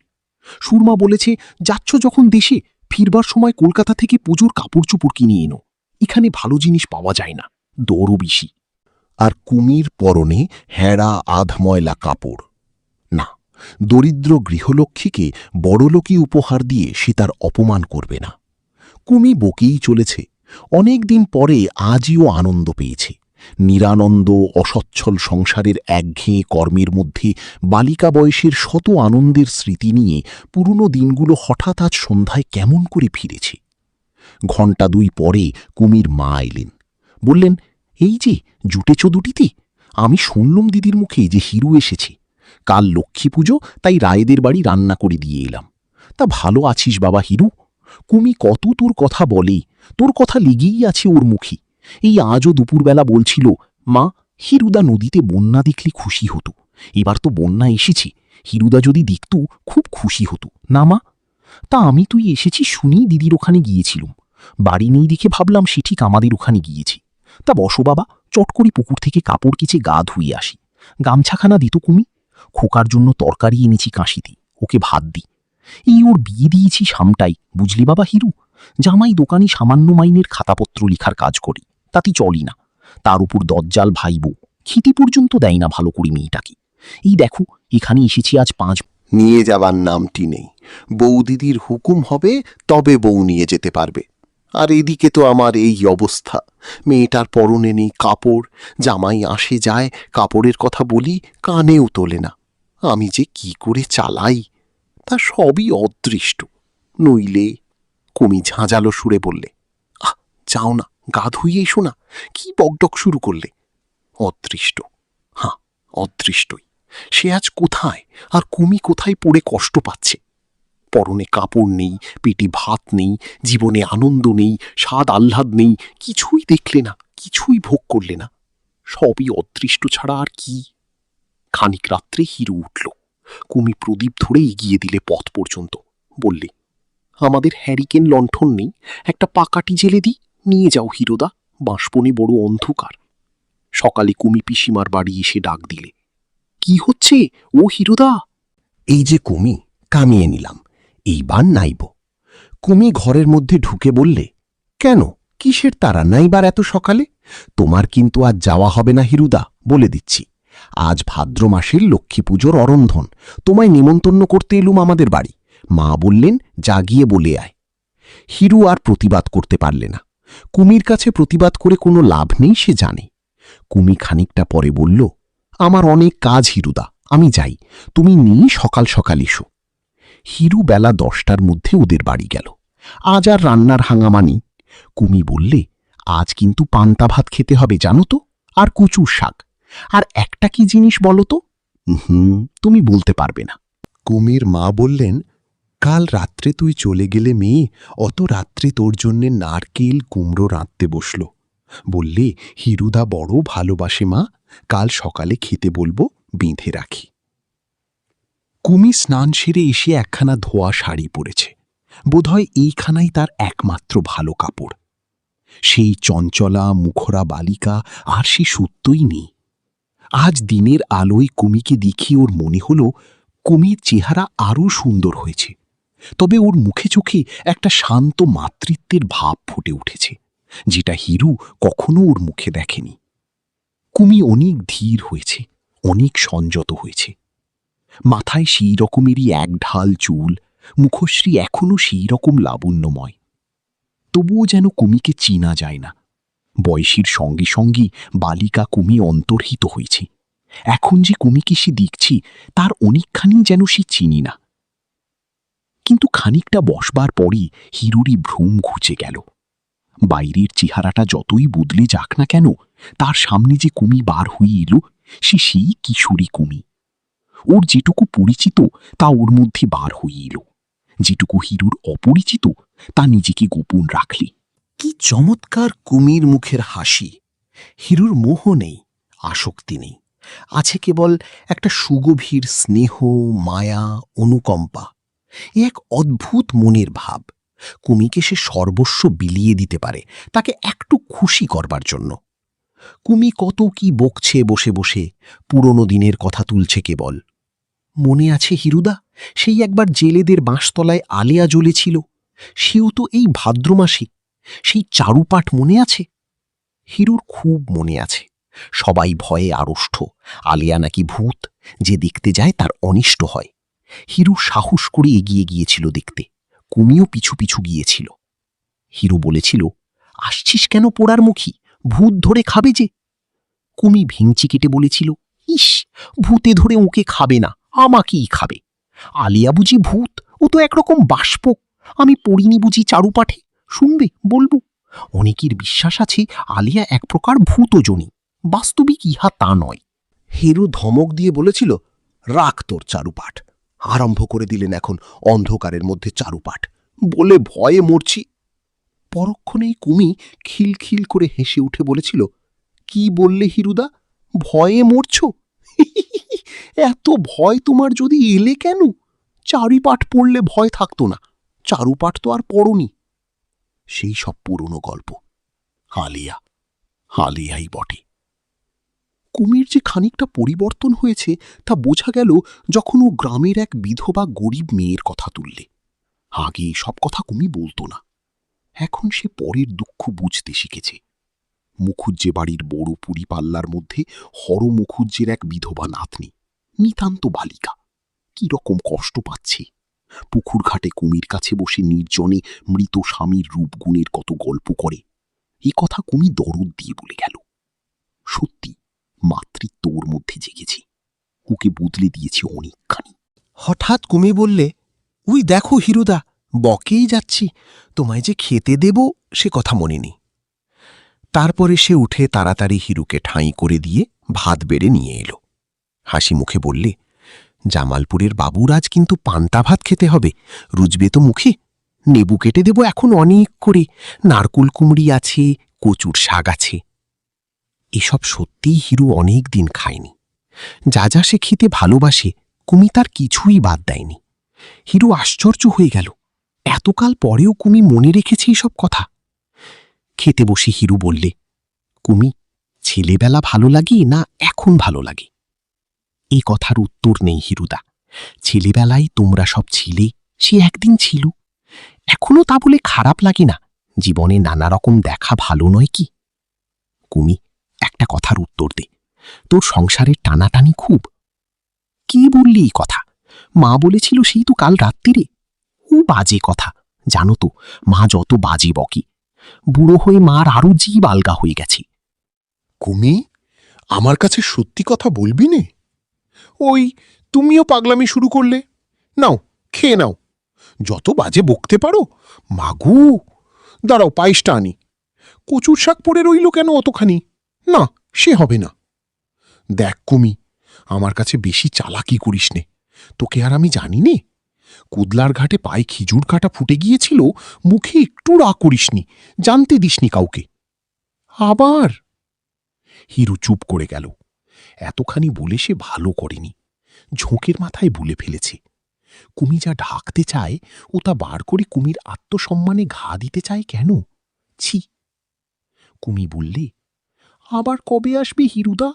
সুরমা বলেছে, যাচ্ছ যখন দেশে, ফিরবার সময় কলকাতা থেকে পুজোর কাপড় চোপড় কিনে এনো। এখানে ভালো জিনিস পাওয়া যায় না, দরও বেশি। আর কুমির পরনে হেঁড়া আধময়লা কাপড়। না, দরিদ্র গৃহলক্ষ্মীকে বড়লোকই উপহার দিয়ে সে তার অপমান করবে না। কুমি বকেই চলেছে। অনেক দিন পরে আজও আনন্দ পেয়েছে। নিরানন্দ অসচ্ছল সংসারের একঘেয়ে কর্মের মধ্যে বালিকা বয়সের শত আনন্দের স্মৃতি নিয়ে পুরনো দিনগুলো হঠাৎ আজ সন্ধ্যায় কেমন করে ফিরেছে। ঘণ্টা 2 পরে কুমির মা এলেন। বললেন, এই যে জুটেছ দুটিতে। আমি শুনলুম দিদির মুখে যে হিরু এসেছে। কাল লক্ষ্মী পুজো, তাই রায়েদের বাড়ি রান্না করে দিয়ে এলাম। তা ভালো আছিস বাবা হিরু? কুমি কত তোর কথা বলে, তোর কথা লেগেই আছে ওর মুখে। এই আজও দুপুরবেলা বলছিল, মা, হিরুদা নদীতে বন্যা দেখলে খুশি হতো। এবার তো বন্যা এসেছে, হিরুদা যদি দেখত খুব খুশি হতো না মা? তা আমি তুই এসেছি শুনেই দিদির ওখানে গিয়েছিলুম। বাড়ি নেই দেখে ভাবলাম সে ঠিক আমাদের ওখানে গিয়েছি। তা বসো বাবা, চট করি পুকুর থেকে কাপড় কেচে গা ধুয়ে আসি। গামছাখানা দিত কুমি। খোকার জন্য তরকারি এনেছি কাশিতে, ওকে ভাত দি। এই ওর বিয়ে দিয়েছি সামটাই, বুঝলি বাবা হিরু? জামাই দোকানি সামান্য মাইনের খাতাপত্র লিখার কাজ করি, তাতে চলি না। তার উপর দজ্জাল ভাই বউ, খিতি পর্যন্ত দেয় না ভালো করে মেয়েটাকে। এই দেখো, এখানে এসেছি আজ 5। নিয়ে যাবার নামটি নেই। বৌদিদির হুকুম হবে তবে বউ নিয়ে যেতে পারবে। আর এদিকে তো আমার এই অবস্থা, মেয়েটার পরনে নেই কাপড়, জামাই আসে যায়, কাপড়ের কথা বলি কানেও তোলে না। আমি যে কি করে চালাই, তা সবই অদৃষ্ট। নইলে কুমি ঝাঁঝালো সুরে বললে, আহ, যাও না, গা ধুয়ে এসো না, কি বকডক শুরু করলে? অদৃষ্ট, হ্যাঁ অদৃষ্টই। সে আজ কোথায়, আর কুমি কোথায় পড়ে কষ্ট পাচ্ছে? পরনে কাপড় নেই, পেটে ভাত নেই, জীবনে আনন্দ নেই, স্বাদ আহ্লাদ নেই, কিছুই দেখলে না, কিছুই ভোগ করলে না। সবই অদৃষ্ট ছাড়া আর কি? খানিক রাত্রে হিরু উঠল। কুমি প্রদীপ ধরে এগিয়ে দিলে পথ পর্যন্ত। বললে, আমাদের হ্যারিকেন লণ্ঠন নেই, একটা পাকাটি জেলে দিই, নিয়ে যাও হিরোদা, বাঁশবনে বড় অন্ধকার। সকালে কুমি পিসিমার বাড়ি এসে ডাক দিলে, কি হচ্ছে ও হিরোদা? এই যে কুমি, কামিয়ে নিলাম, এইবার নাইব। কুমি ঘরের মধ্যে ঢুকে বললে, কেন, কিসের তারা নাইবার এত সকালে? তোমার কিন্তু আজ যাওয়া হবে না হিরুদা, বলে দিচ্ছি। আজ ভাদ্র মাসের লক্ষ্মী পুজোর অরন্ধন, তোমায় নিমন্তন্ন করতে এলুম আমাদের বাড়ি। মা বললেন, যা গিয়ে বলে আয়। হিরু আর প্রতিবাদ করতে পারলে না। কুমির কাছে প্রতিবাদ করে কোনো লাভ নেই, সে জানে। কুমি খানিকটা পরে বলল, আমার অনেক কাজ হিরুদা, আমি যাই, তুমি নিয়ে সকাল সকাল এসো। হিরু বেলা 10টার মধ্যে ওদের বাড়ি গেল। আজ আর রান্নার হাঙ্গামা নেই। কুমি বললে, আজ কিন্তু পান্তা ভাত খেতে হবে জানো তো, আর কচুর শাক। আর একটা কি জিনিস বলো তো? তুমি বলতে পারবে না। কুমির মা বললেন, কাল রাত্রে তুই চলে গেলে মেয়ে, অত রাত্রে তোর জন্যে নারকেল কুমড়ো রাঁধতে বসল। বললে, হিরুদা বড় ভালোবাসে মা, কাল সকালে খেতে বলবো, বেঁধে রাখি। কুমি স্নান সেরে এসে একখানা ধোয়া শাড়ি পরেছে। বোধহয় এইখানাই তার একমাত্র ভালো কাপড়। সেই চঞ্চলা মুখরা বালিকা আর সে সত্যই নেই। আজ দিনের আলোয় কুমিকে দেখি ওর মনে হল কুমির চেহারা আরও সুন্দর হয়েছে, তবে ওর মুখে চোখে একটা শান্ত মাতৃত্বের ভাব ফুটে উঠেছে, যেটা হিরু কখনো ওর মুখে দেখেনি। কুমি অনেক ধীর হয়েছে, অনেক সংযত হয়েছে। মাথায় সেই রকমেরই এক ঢাল চুল, মুখশ্রী এখনো সেই রকম লাবণ্যময়। তবুও যেন কুমিকে চিনা যায় না। বয়সীর সঙ্গে সঙ্গে বালিকা কুমি অন্তর্হিত হয়েছে। এখন যে কুমিকে সে দেখছি, তার অনেকখানি যেন সে চিনি না। কিন্তু খানিকটা বসবার পরই হিরুরই ভ্রম ঘুচে গেল। বাইরের চেহারাটা যতই বদলে যাক না কেন, তার সামনে যে কুমি বার হয়ে এলো, সে সেই কিশোরী কুমি। ওর যেটুকু পরিচিত তা ওর মধ্যে বার হয়ে এলো, যেটুকু হিরুর অপরিচিত তা নিজেকে গোপন রাখলে। কি চমৎকার কুমির মুখের হাসি! হিরুর মোহ নেই, আসক্তি নেই, আছে কেবল একটা সুগভীর স্নেহ, মায়া, অনুকম্পা। এ এক অদ্ভুত মনের ভাব। কুমিকে সে সর্বস্ব বিলিয়ে দিতে পারে তাকে একটু খুশি করবার জন্য। কুমি কত কি বকছে বসে বসে, পুরনো দিনের কথা তুলছে কেবল। মনে আছে হিরুদা, সেই একবার জেলেদের বাঁশতলায় আলেয়া জ্বলেছিল, সেও তো এই ভাদ্র মাসে। সেই চারুপাঠ মনে আছে? হিরুর খুব মনে আছে। সবাই ভয়ে আড়ষ্ট, আলেয়া নাকি ভূত, যে দেখতে যায় তার অনিষ্ট হয়। হিরু সাহস করে এগিয়ে গিয়েছিল দেখতে, কুমিও পিছু পিছু গিয়েছিল। হিরু বলেছিল, আসছিস কেন পোড়ার মুখী, ভূত ধরে খাবে যে। কুমি ভেঙচি কেটে বলেছিল, ইস, ভূতে ধরে ওকে খাবে না, আমাকেই খাবে। আলিয়া বুঝি ভূত, ও তো একরকম বাষ্প। আমি পড়িনি বুঝি চারুপাঠে, শুনবে বলবো। অনেকের বিশ্বাস আছে আলিয়া এক প্রকার ভূতজনী, বাস্তবিক ইহা তা নয়। হিরু ধমক দিয়ে বলেছিল, রাখ তোর চারুপাঠ। আরম্ভ করে দিলেন এখন অন্ধকারের মধ্যে চারুপাঠ, বলে ভয়ে মরছি। পরক্ষণেই কুমি খিলখিল করে হেসে উঠে বলেছিল, কি বললে হিরুদা, ভয়ে মরছ? এত ভয় তোমার যদি এলে কেন? চারিপাঠ পড়লে ভয় থাকতো না, চারুপাঠ তো আর পড়নি। সেই সব পুরনো গল্প, আলিয়াই বটে। কুমির যে খানিকটা পরিবর্তন হয়েছে তা বোঝা গেল যখন ও গ্রামের এক বিধবা গরিব মেয়ের কথা তুললে। আগে সব কথা কুমি বলতো না, এখন সে পরের দুঃখ বুঝতে শিখেছে। মুখুজ্জে বাড়ির বড় পুরী পাল্লার মধ্যে হর মুখুজ্জের এক বিধবা নাতনি, নিতান্ত বালিকা, কি রকম কষ্ট পাচ্ছে। পুকুর ঘাটে কুমির কাছে বসে নির্জনে মৃত স্বামীর রূপগুণের কত গল্প করে, এ কথা কুমি দরদ দিয়ে বলে গেল। সত্যি মাতৃত্ব ওর মধ্যে জেগেছে, ওকে বদলে দিয়েছে অনেকখানি। হঠাৎ কুমি বললে, উই দেখো হিরুদা, বকেই যাচ্ছি, তোমায় যে খেতে দেব সে কথা মনে নেই। তারপরে সে উঠে তাড়াতাড়ি হিরুকে ঠাঁই করে দিয়ে ভাত বেড়ে নিয়ে এলো। হাসি মুখে বললে, জামালপুরের বাবুর আজ কিন্তু পান্তা ভাত খেতে হবে, রুজবে তো মুখে। নেবু কেটে দেব এখন অনেক করে, নারকুল কুমড়ি আছে, কচুর শাক আছে। এসব সত্যিই হিরু অনেক দিন খায়নি। যা যা সে খেতে ভালোবাসে কুমি তার কিছুই বাদ দেয়নি। হিরু আশ্চর্য হয়ে গেল, এতকাল পরেও কুমি মনে রেখেছে এসব কথা। খেতে বসে হিরু বললে, কুমি, ছেলেবেলা ভালো লাগে না এখন ভালো লাগে? এই কথার উত্তর নেই হিরুদা। ছেলেবেলায় তোমরা সব ছিলে, সে একদিন ছিল। এখনো তা বলে খারাপ লাগে না, জীবনে নানা রকম দেখা ভালো নয় কি? কুমি, একটা কথার উত্তর দে, তোর সংসারের টানাটানি খুব। কি বললি এই কথা? মা বলেছিল সেই তো কাল রাত্রিরে। ও বাজে কথা, জানো তো মা যত বাজে বকে। বুড়ো হয়ে মার আরো জীব আলগা হয়ে গেছে। কুমি, আমার কাছে সত্যি কথা বলবি নে? ওই তুমিও পাগলামি শুরু করলে। নাও, খেয়ে নাও, যত বাজে বকতে পারো। মাগু, দাঁড়াও পায়েসটা আনি। কচুর শাক পড়ে রইল কেন অতখানি? না, সে হবে না। দেখ কুমি, আমার কাছে বেশি চালাকি করিস নে, তোকে আর আমি জানি নে। কুদলার ঘাটে পায়ে খিজুর কাটা ফুটে গিয়েছিল, মুখে একটু রাগ করিসনি, জানতে দিসনি কাউকে। আবার হিরু চুপ করে গেল। এতখানি বলে সে ভালো করেনি, ঝোঁকের মাথায় ভুলে ফেলেছে। কুমি যা ঢাকতে চায় ও তা বার করে কুমির আত্মসম্মানে ঘা দিতে চায় কেন? ছি! কুমি বললে, আবার কবে আসবে হিরুদা?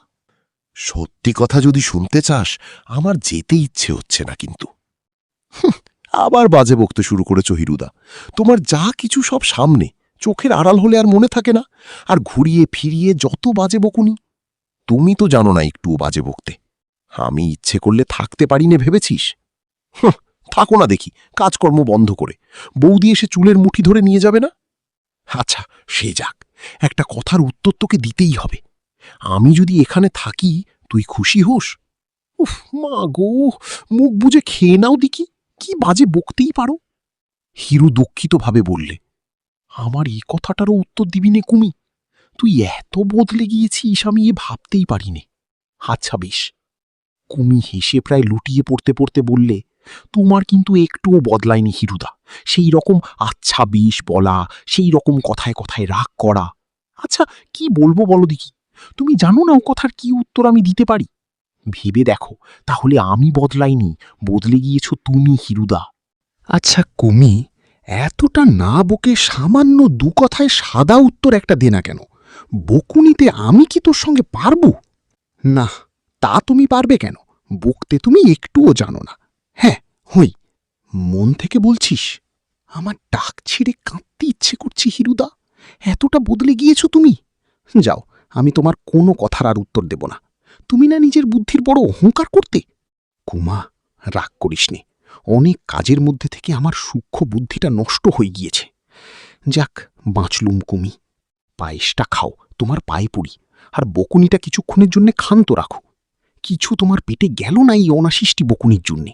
সত্যি কথা যদি শুনতে চাস, আমার যেতে ইচ্ছে হচ্ছে না কিন্তু। আবার বাজে বকতে শুরু করেছ হিরুদা। তোমার যা কিছু সব সামনে, চোখের আড়াল হলে আর মনে থাকে না, আর ঘুরিয়ে ফিরিয়ে যত বাজে বকুনি। তুমি তো জানো না একটুও বাজে বকতে। আমি ইচ্ছে করলে থাকতে পারি নে ভেবেছিস? থাকো না দেখি, কাজকর্ম বন্ধ করে। বৌদি এসে চুলের মুঠি ধরে নিয়ে যাবে না? আচ্ছা, সে যাক, একটা কথার উত্তর তোকে দিতেই হবে। আমি যদি এখানে থাকি তুই খুশি হোস? উফ মা গো, মুখ বুজে খেয়ে নাও দেখি, কি বাজে বকতেই পারো। হিরু দুঃখিতভাবে বললে, আমার এই কথাটারও উত্তর দিবি নে কুমি? তুই এত বদলে গিয়েছিস আমি এ ভাবতেই পারিনে। আচ্ছা বেশ। কুমি হেসে প্রায় লুটিয়ে পড়তে পড়তে বললে, তোমার কিন্তু একটুও বদলায়নি হিরুদা। সেই রকম আচ্ছা বেশ বলা, সেই রকম কথায় কথায় রাগ করা। আচ্ছা কি বলবো বলো দেখি, তুমি জানো না ও কথার কি উত্তর আমি দিতে পারি? ভেবে দেখো, তাহলে আমি বদলাইনি, বদলে গিয়েছ তুমি হিরুদা। আচ্ছা কুমি, এতটা না বকে সামান্য দু কথায় সাদা উত্তর একটা দে না কেন? বকুনিতে আমি কি তোর সঙ্গে পারব? না, তা তুমি পারবে কেন? বকতে তুমি একটুও জানো না। হ্যাঁ, হই। মন থেকে বলছিস? আমার ডাক ছিঁড়ে কাঁদতে ইচ্ছে করছে হিরুদা, এতটা বদলে গিয়েছ তুমি। যাও, আমি তোমার কোনো কথার আর উত্তর দেব না। তুমি না নিজের বুদ্ধির বড় অহংকার করতে? কুমা, রাগ করিস নে, অনেক কাজের মধ্যে থেকে আমার সূক্ষ্ম বুদ্ধিটা নষ্ট হয়ে গিয়েছে। যাক, বাঁচলুম কুমি। পায়েসটা খাও, তোমার পায়ে পড়ি, আর বকুনিটা কিছুক্ষণের জন্যে ক্ষান্ত রাখো। কিছু তোমার পেটে গেল না এই অনাসৃষ্টি বকুনির জন্যে।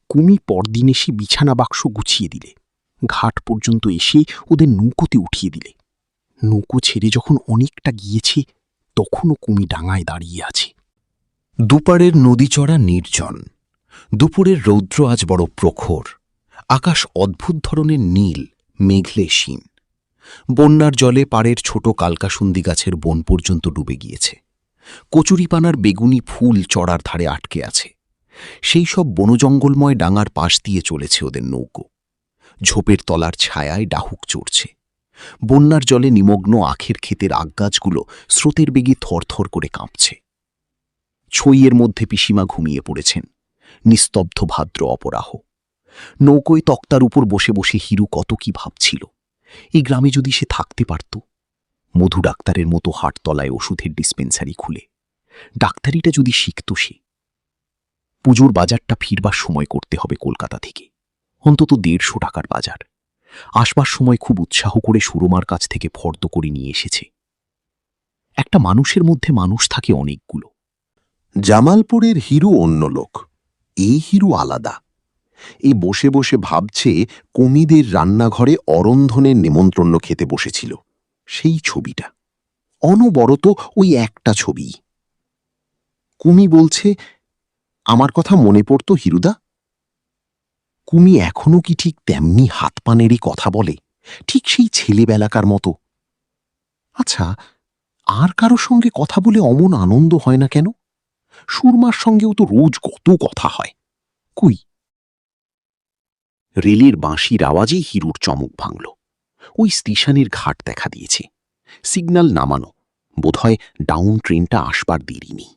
কুমি পরদিন এসে বিছানা বাক্স গুছিয়ে দিলে, ঘাট পর্যন্ত এসে ওদের নৌকোতে উঠিয়ে দিলে। নৌকো ছেড়ে যখন অনেকটা গিয়েছে, তখনও কুমি ডাঙায় দাঁড়িয়ে আছে। দুপারের নদীচড়া নির্জন। দুপুরের রৌদ্র আজ বড় প্রখর। আকাশ অদ্ভুত ধরনের নীল, মেঘলে শীন। বন্যার জলে পাড়ের ছোট কালকাসুন্দি গাছের বন পর্যন্ত ডুবে গিয়েছে। কচুরিপানার বেগুনি ফুল চড়ার ধারে আটকে আছে। সেই সব বনজঙ্গলময় ডাঙার পাশ দিয়ে চলেছে ওদের নৌকো। ঝোপের তলার ছায়ায় ডাহুক চড়ছে। বন্যার জলে নিমগ্ন আখের ক্ষেতের আগগাছগুলো স্রোতের বেগে থরথর করে কাঁপছে। ছইয়ের মধ্যে পিসিমা ঘুমিয়ে পড়েছেন। নিস্তব্ধ ভাদ্র অপরাহ। নৌকোয় তক্তার উপর বসে বসে হিরু কত কি ভাবছিল। এই গ্রামে যদি সে থাকতে পারত। মধু ডাক্তারের মতো হাটতলায় ওষুধের ডিসপেন্সারি খুলে ডাক্তারিটা যদি শিখত সে। পুজোর বাজারটা ফিরবার সময় করতে হবে কলকাতা থেকে, অন্তত 150 টাকার বাজার। আসবার সময় খুব উৎসাহ করে সুরমার কাছ থেকে ফর্দ করে নিয়ে এসেছে। একটা মানুষের মধ্যে মানুষ থাকে অনেকগুলো। জামালপুরের হিরু অন্য লোক, এই হিরু আলাদা। এই বসে বসে ভাবছে কমিদের রান্নাঘরে অরন্ধনের নেমন্ত্রণ খেতে বসেছিল, সেই ছবিটা। অনবরত ওই একটা ছবি। কুমি বলছে, আমার কথা মনে পড়তো হিরুদা? কুমি এখনো কি ঠিক তেমনি হাত পা নেড়ে কথা বলে, ঠিক সেই ছেলেবেলাকার মতো? আচ্ছা, আর কারো সঙ্গে কথা বলে অমন আনন্দ হয় না কেন? সুরমার সঙ্গেও তো রোজ কত কথা হয়। কই? রেলের বাঁশির আওয়াজেই হিরুর চমক ভাঙল। ওই স্টেশনের ঘাট দেখা দিয়েছে। সিগন্যাল নামানো, বোধহয় ডাউন ট্রেনটা আসবার দেরি নেই।